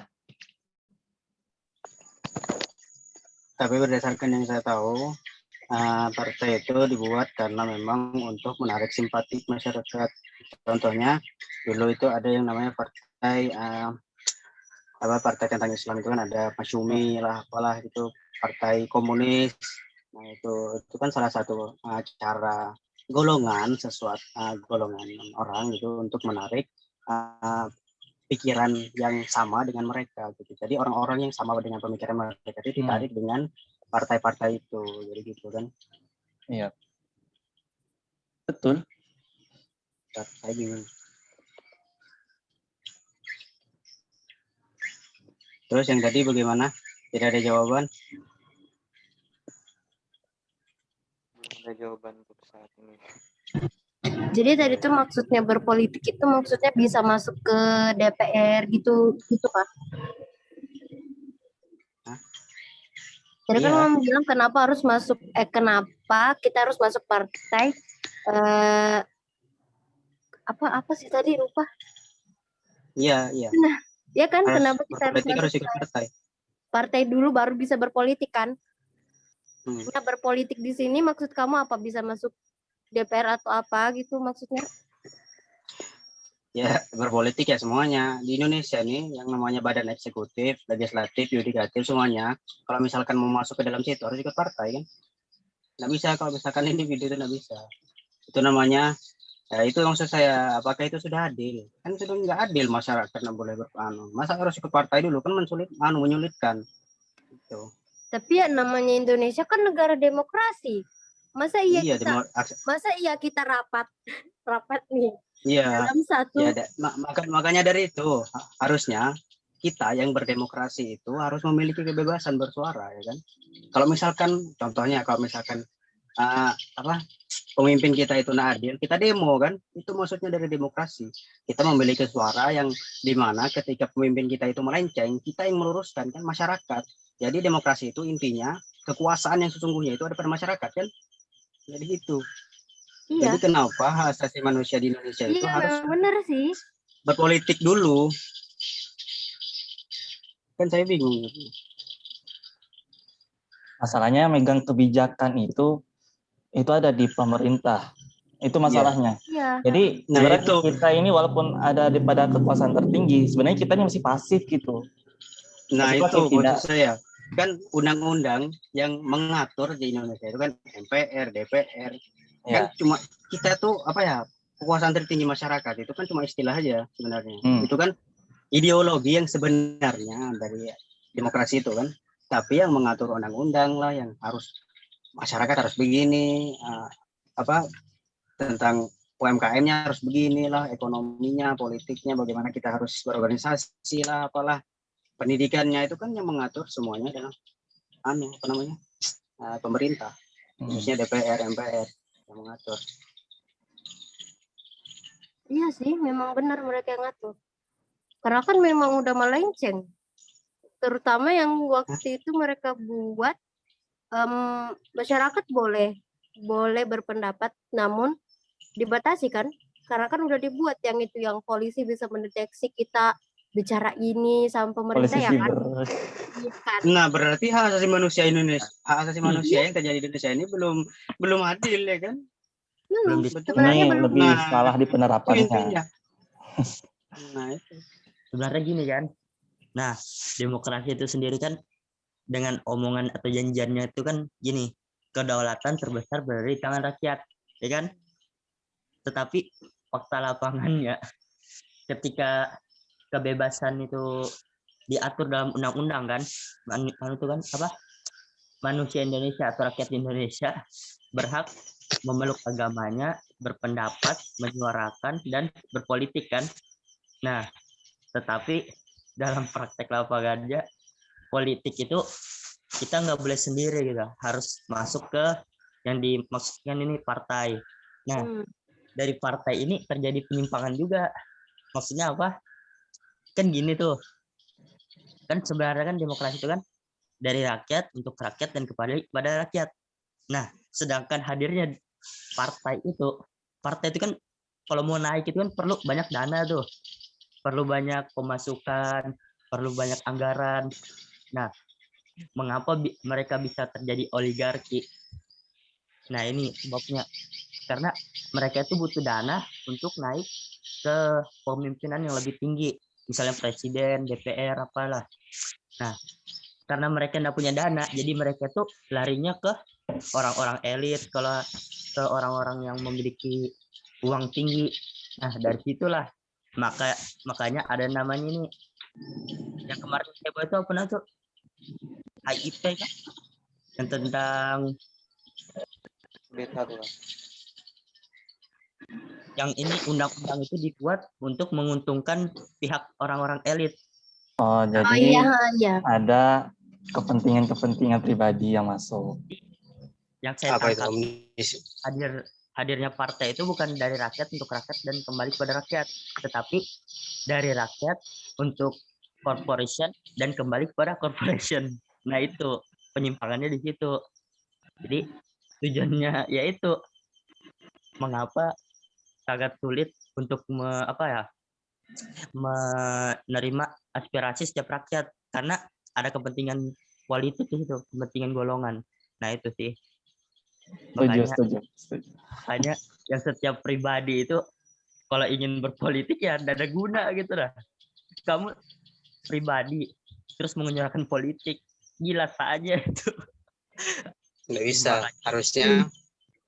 Tapi berdasarkan yang saya tahu, partai itu dibuat karena memang untuk menarik simpati masyarakat. Contohnya dulu itu ada yang namanya partai partai tentang Islam itu kan ada Masyumi lah apalah itu, partai komunis. Nah itu kan salah satu cara golongan orang gitu untuk menarik pikiran yang sama dengan mereka gitu. Jadi orang-orang yang sama dengan pemikiran mereka itu ditarik dengan partai-partai itu. Jadi gitu kan. Iya. Betul. Saya bingung. Terus yang tadi bagaimana? Tidak ada jawaban? Belum ada jawaban untuk saat ini. Jadi tadi tuh maksudnya berpolitik itu maksudnya bisa masuk ke DPR gitu kan? Jadi kan kamu bilang kenapa kita harus masuk partai? Apa sih tadi lupa? Iya. Nah, ya kan kenapa kita harus masuk partai? Partai dulu baru bisa berpolitik kan? Nah, berpolitik di sini maksud kamu apa? Bisa masuk DPR atau apa gitu maksudnya? Ya berpolitik ya semuanya di Indonesia nih yang namanya badan eksekutif, legislatif, yudikatif semuanya. Kalau misalkan mau masuk ke dalam situ harus ikut partai kan? Nggak bisa kalau misalkan individu itu nggak bisa. Itu namanya ya itu maksud saya, apakah itu sudah adil? Kan sudah nggak adil, masyarakat nggak boleh masa harus ikut partai dulu kan menyulitkan. Gitu. Tapi ya namanya Indonesia kan negara demokrasi. Masa kita rapat nih dalam satu. Ya, makanya dari itu harusnya kita yang berdemokrasi itu harus memiliki kebebasan bersuara ya kan. Kalau misalkan contohnya apa pemimpin kita itu nggak adil, kita demo kan, itu maksudnya dari demokrasi. Kita memiliki suara yang dimana ketika pemimpin kita itu melenceng, kita yang meluruskan kan masyarakat. Jadi demokrasi itu intinya kekuasaan yang sesungguhnya itu ada pada masyarakat kan. Jadi itu. Iya, Jadi kenapa hak asasi manusia di Indonesia itu iya harus memang benar sih. berpolitik dulu? Kan saya bingung. Masalahnya megang kebijakan itu ada di pemerintah. Itu masalahnya. Iya. Jadi Nah ibaratnya itu. kita ini walaupun ada di pada kekuasaan tertinggi, sebenarnya kita ini masih pasif gitu. Nah Masih itu pasif, tidak. maksud saya. Kan undang-undang yang mengatur di Indonesia itu kan MPR, DPR. Kan Ya. cuma kita tuh apa ya, kekuasaan tertinggi masyarakat itu kan cuma istilah aja sebenarnya. Itu kan ideologi yang sebenarnya dari demokrasi itu kan. Tapi yang mengatur undang-undang lah yang harus masyarakat harus begini, apa tentang UMKM-nya harus beginilah, ekonominya, politiknya, bagaimana kita harus berorganisasi lah, apalah pendidikannya itu kan yang mengatur semuanya adalah apa namanya pemerintah, khususnya DPR, MPR yang mengatur. Iya sih, memang benar mereka yang ngatur. Karena kan memang udah melenceng. Terutama yang waktu itu mereka buat masyarakat boleh berpendapat, namun dibatasi kan? Karena kan udah dibuat yang itu, yang polisi bisa mendeteksi kita bicara ini sama pemerintah ya kan? Bukan. Nah berarti hak asasi manusia Indonesia, hak asasi manusia yang terjadi di Indonesia ini belum adil ya kan? Belum. Betul. Sebenarnya Ini belum. lebih Nah, salah di itu penerapannya. intinya. Nah itu. Sebenarnya gini kan. Nah, demokrasi itu sendiri kan dengan omongan atau janjiannya itu kan gini, kedaulatan terbesar berada di tangan rakyat, ya kan? Tetapi fakta lapangannya ketika kebebasan itu diatur dalam undang-undang kan, itu kan apa? Manusia Indonesia atau rakyat Indonesia berhak memeluk agamanya, berpendapat, menyuarakan dan berpolitik kan. Nah, tetapi dalam praktek lapangannya politik itu kita nggak boleh sendiri gitu, harus masuk ke yang dimaksudkan ini partai. Nah, dari partai ini terjadi penyimpangan juga. Maksudnya apa? Kan gini tuh, kan sebenarnya kan demokrasi itu kan dari rakyat untuk rakyat dan kepada rakyat. Nah, sedangkan hadirnya partai itu kan kalau mau naik itu kan perlu banyak dana tuh, perlu banyak pemasukan, perlu banyak anggaran. Nah, mengapa mereka bisa terjadi oligarki? Nah, ini sebabnya. Karena mereka itu butuh dana untuk naik ke pemimpinan yang lebih tinggi. Misalnya presiden, DPR, apalah. Nah, karena mereka tidak punya dana, jadi mereka tuh larinya ke orang-orang elit, kalau ke orang-orang yang memiliki uang tinggi. Nah, dari situlah makanya ada namanya ini yang kemarin heboh itu apa tuh, HIP kan, yang tentang beta tuh. Yang ini undang-undang itu dibuat untuk menguntungkan pihak orang-orang elit. Oh, jadi ada kepentingan pribadi yang masuk. Yang saya apa tangkap itu? hadirnya partai itu bukan dari rakyat untuk rakyat dan kembali kepada rakyat, tetapi dari rakyat untuk corporation dan kembali kepada corporation. Nah, itu penyimpangannya di situ. Jadi tujuannya yaitu mengapa sangat sulit untuk menerima aspirasi setiap rakyat, karena ada kepentingan politik di situ, kepentingan golongan. Nah, itu sih. Setuju. Makanya yang setiap pribadi itu kalau ingin berpolitik ya tidak ada guna gitu lah. Kamu pribadi terus menyuarakan politik, gila saja itu. Nggak bisa.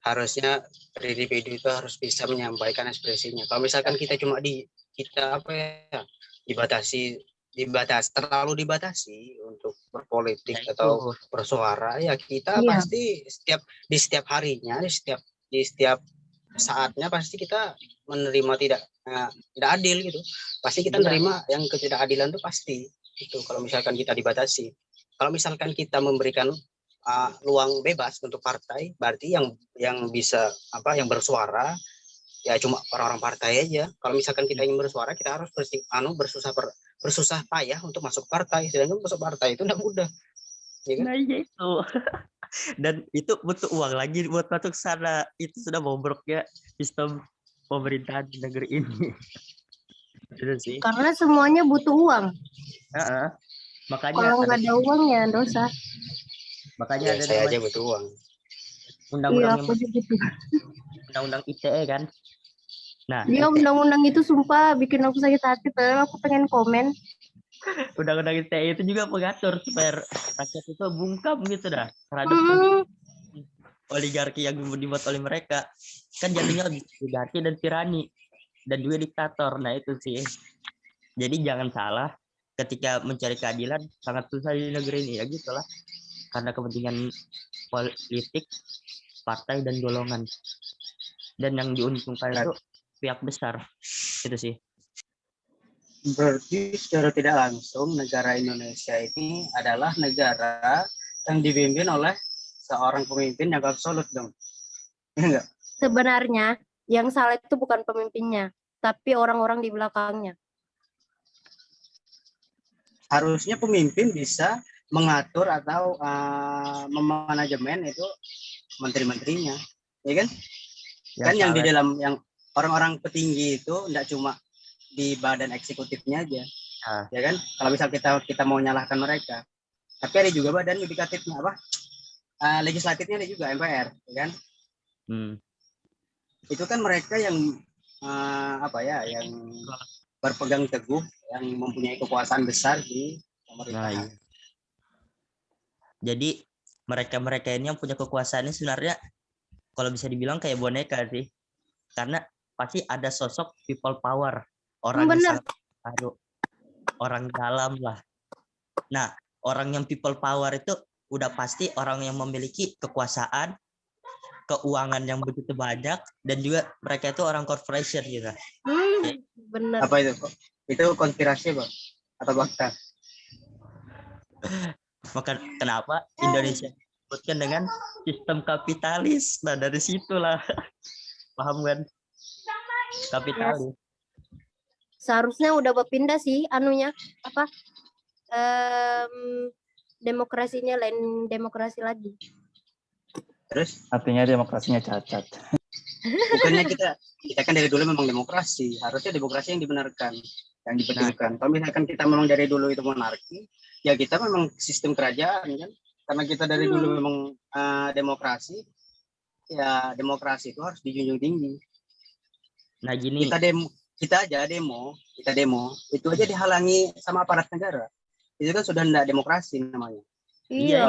Harusnya individu itu harus bisa menyampaikan ekspresinya. Kalau misalkan kita cuma terlalu dibatasi untuk berpolitik atau bersuara, ya kita pasti di setiap harinya, di setiap saatnya pasti kita menerima tidak adil gitu. Pasti kita menerima yang ketidakadilan itu pasti. Itu kalau misalkan kita dibatasi. Kalau misalkan kita memberikan luang bebas untuk partai, berarti yang bisa yang bersuara ya cuma orang-orang partai aja. Kalau misalkan kita ingin bersuara, kita harus bersusah payah untuk masuk partai. Sedangkan masuk partai itu tidak mudah. Ya kan? Nah, iya itu. Dan itu butuh uang lagi buat masuk sana. Itu sudah bobroknya sistem pemerintahan di negeri ini. Itu sih. Karena semuanya butuh uang. Makanya Kalau nggak ada uang ya dosa. makanya Ya, ada saya namanya aja butuh uang. Iya, undang-undang aku juga gitu. undang-undang ITE kan. Nah, Dia undang-undang itu sumpah bikin aku sakit hati, padahal aku pengen komen. undang-undang ITE itu juga mengatur supaya rakyat itu bungkam gitu dah terhadap oligarki yang dibuat oleh mereka. Kan jadinya oligarki dan tirani dan juga diktator. Nah, itu sih. Jadi jangan salah, ketika mencari keadilan sangat susah di negeri ini, ya gitulah. Karena kepentingan politik, partai, dan golongan. Dan yang diuntungkan itu pihak besar. Itu sih. Berarti secara tidak langsung negara Indonesia ini adalah negara yang dipimpin oleh seorang pemimpin yang absolut dong. Ya enggak? Sebenarnya yang salah itu bukan pemimpinnya, tapi orang-orang di belakangnya. Harusnya pemimpin bisa mengatur atau memanajemen itu menteri-menterinya, ya kan? Kan yang di dalam yang orang-orang petinggi itu enggak cuma di badan eksekutifnya aja, ya kan? Kalau misal kita mau nyalahkan mereka, tapi ada juga badan yudikatifnya legislatifnya ada juga MPR, ya kan? Itu kan mereka yang yang berpegang teguh, yang mempunyai kekuasaan besar di pemerintahan. Nah, jadi mereka ini yang punya kekuasaan ini sebenarnya kalau bisa dibilang kayak boneka sih, karena pasti ada sosok people power, orang yang orang dalam lah. Nah, orang yang people power itu udah pasti orang yang memiliki kekuasaan, keuangan yang begitu banyak, dan juga mereka itu orang corporation gitu. Benar. Apa itu? Itu konspirasi, Bang? Atau fakta? Maka kenapa Indonesia disebutkan dengan sistem kapitalis? Nah, dari situlah paham kan? Kapitalis. Seharusnya udah berpindah sih anunya demokrasinya lain demokrasi lagi. Terus Artinya demokrasinya cacat. bukannya kita kan dari dulu memang demokrasi, harusnya demokrasi yang dibenarkan, yang dibetulkan. Kalau misalkan kita memang dari dulu itu monarki, ya kita memang sistem kerajaan kan, karena kita dari dulu memang demokrasi, ya demokrasi itu harus dijunjung tinggi. Nah, gini, kita demo itu aja dihalangi sama aparat negara, itu kan sudah tidak demokrasi namanya. Iya.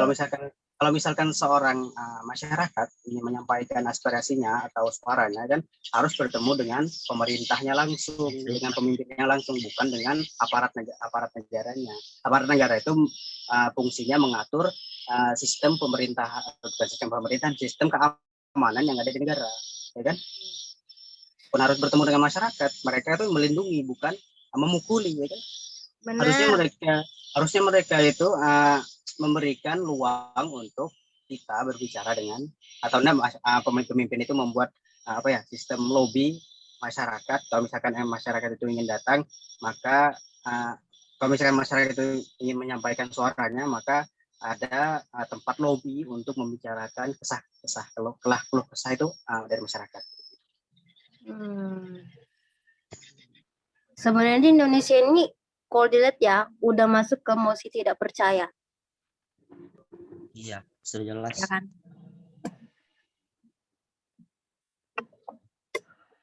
Kalau misalkan seorang masyarakat ingin menyampaikan aspirasinya atau suaranya kan harus bertemu dengan pemerintahnya langsung, dengan pemimpinnya langsung, bukan dengan aparat negaranya. Aparat negara itu fungsinya mengatur sistem pemerintahan, bukan sistem pemerintahan, sistem keamanan yang ada di negara, ya kan? Pun harus bertemu dengan masyarakat, mereka itu melindungi, bukan memukuli, ya kan? Benar. Harusnya mereka itu memberikan ruang untuk kita berbicara dengan atau pemimpin itu membuat sistem lobby masyarakat. Kalau misalkan masyarakat itu ingin datang, maka kalau misalkan masyarakat itu ingin menyampaikan suaranya, maka ada tempat lobby untuk membicarakan keluh kesah itu dari masyarakat. Sebenarnya di Indonesia ini kalau dilihat ya udah masuk ke mosi tidak percaya. iya, sudah jelas. Ya kan?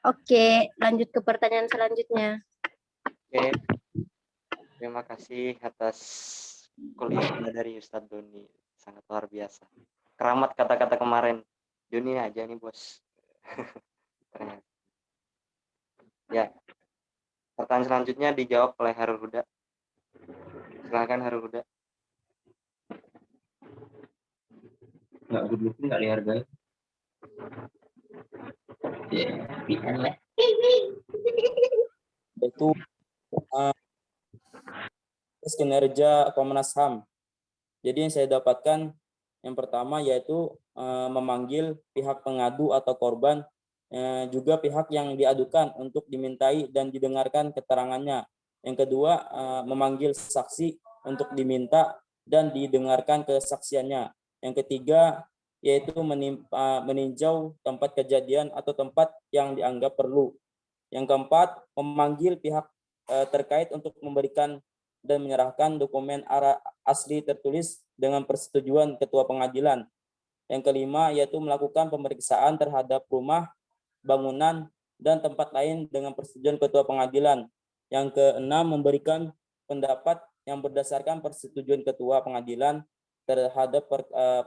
Oke, lanjut ke pertanyaan selanjutnya. Oke. Terima kasih atas kuliahnya dari Ustadz Doni. Sangat luar biasa. Keramat kata-kata kemarin. Doni aja nih, Bos. Ternyata. Ya. Pertanyaan selanjutnya dijawab oleh Harul Huda. Silakan Harul Huda. Nggak dihargai. Itu kinerja Komnas HAM. Jadi yang saya dapatkan Yang pertama yaitu memanggil pihak pengadu atau korban, juga pihak yang diadukan untuk dimintai dan didengarkan keterangannya. Yang kedua, memanggil saksi untuk diminta dan didengarkan kesaksiannya. Yang ketiga, yaitu meninjau tempat kejadian atau tempat yang dianggap perlu. Yang keempat, memanggil pihak terkait untuk memberikan dan menyerahkan dokumen asli tertulis dengan persetujuan ketua pengadilan. Yang kelima, yaitu melakukan pemeriksaan terhadap rumah, bangunan, dan tempat lain dengan persetujuan ketua pengadilan. Yang keenam, memberikan pendapat yang berdasarkan persetujuan ketua pengadilan terhadap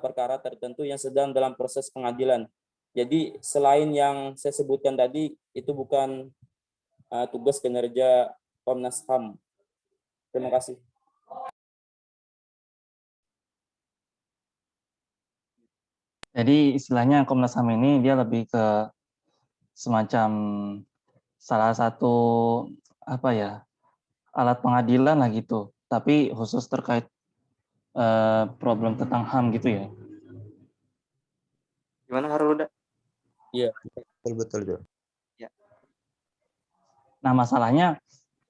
perkara tertentu yang sedang dalam proses pengadilan. Jadi selain yang saya sebutkan tadi, itu bukan tugas kinerja Komnas HAM. Terima kasih. Jadi istilahnya Komnas HAM ini dia lebih ke semacam salah satu alat pengadilan lah gitu, tapi khusus terkait problem tentang HAM gitu ya. Gimana Haruluda? Iya, Betul. Ya. Nah, masalahnya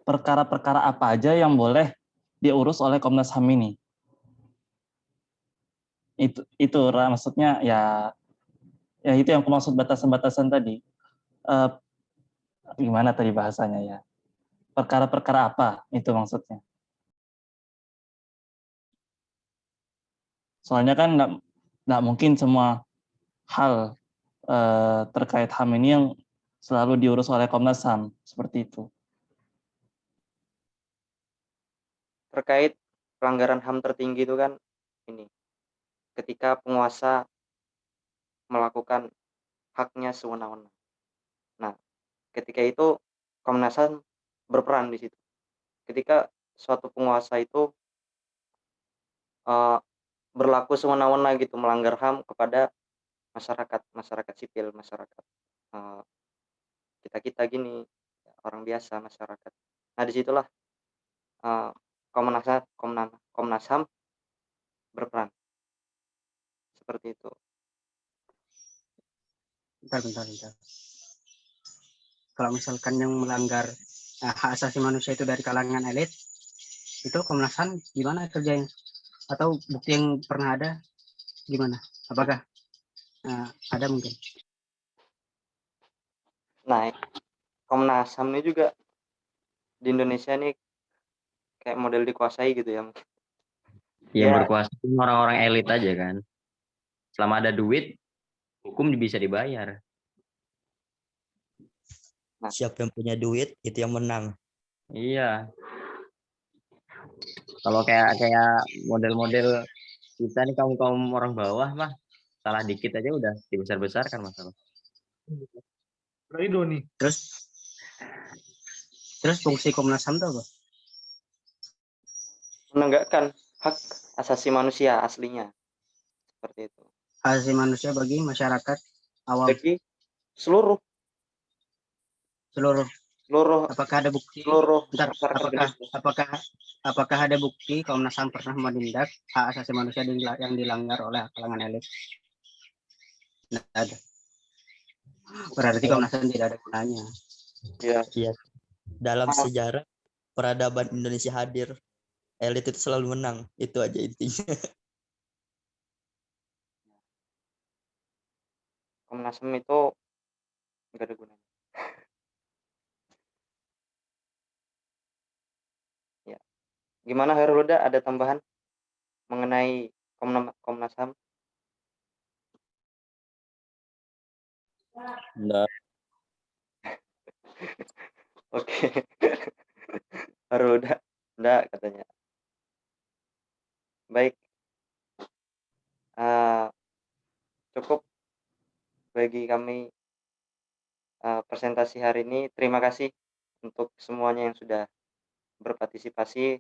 perkara-perkara apa aja yang boleh diurus oleh Komnas HAM ini? Itu maksudnya ya itu yang aku maksud batasan-batasan tadi. Gimana tadi bahasanya ya? Perkara-perkara apa itu maksudnya? Soalnya kan nggak mungkin semua hal terkait HAM ini yang selalu diurus oleh Komnas HAM seperti itu. Terkait pelanggaran HAM tertinggi itu kan ini, ketika penguasa melakukan haknya sewenang-wenang. Nah, ketika itu Komnas HAM berperan di situ. Ketika suatu penguasa itu berlaku sewenang-wenang gitu, melanggar HAM kepada masyarakat sipil, masyarakat kita gini, orang biasa, masyarakat. Nah, disitulah Komnas HAM berperan seperti itu. Bentar. Kalau misalkan yang melanggar hak asasi manusia itu dari kalangan elit, itu Komnas HAM gimana kerjanya? Atau bukti yang pernah ada gimana? Apakah ada mungkin? Nah, Komnas HAM ini juga di Indonesia nih kayak model dikuasai gitu ya. Yang Ya. berkuasa itu orang-orang elit aja kan. Selama ada duit, hukum bisa dibayar. Nah. Siapa yang punya duit itu yang menang. Iya. Kalau kayak model-model kita nih kaum orang bawah mah salah dikit aja udah dibesar-besarkan masalah. Ridho nih. Terus fungsi Komnas HAM itu apa? Menegakkan hak asasi manusia aslinya. Seperti itu. Hak asasi manusia bagi masyarakat awam. Bagi seluruh. Apakah ada bukti? Apakah ada bukti Komnas HAM pernah menindak hak asasi manusia yang dilanggar oleh kalangan elit? Tidak ada. Berarti Komnas HAM tidak ada gunanya. Iya. Dalam sejarah peradaban Indonesia hadir, elit itu selalu menang. Itu aja intinya. Komnas HAM itu nggak ada gunanya. Ya. Gimana Herluda, ada tambahan mengenai Komnas HAM? Enggak. Oke. Herluda enggak katanya. Baik. Cukup bagi kami presentasi hari ini. Terima kasih untuk semuanya yang sudah berpartisipasi,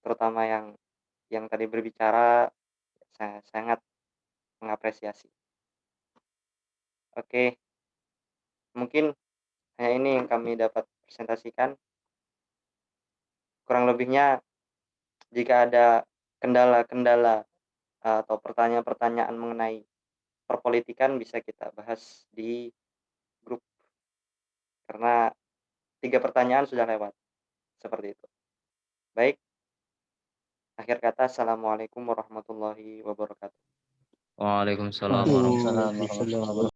terutama yang tadi berbicara. Saya sangat mengapresiasi. Oke. Mungkin hanya ini yang kami dapat presentasikan. Kurang lebihnya, jika ada kendala-kendala atau pertanyaan-pertanyaan mengenai perpolitikan bisa kita bahas di grup, karena 3 pertanyaan sudah lewat, seperti itu. Baik, akhir kata assalamualaikum warahmatullahi wabarakatuh. Waalaikumsalam Waalaikumsalam warahmatullahi warahmatullahi wabarakatuh.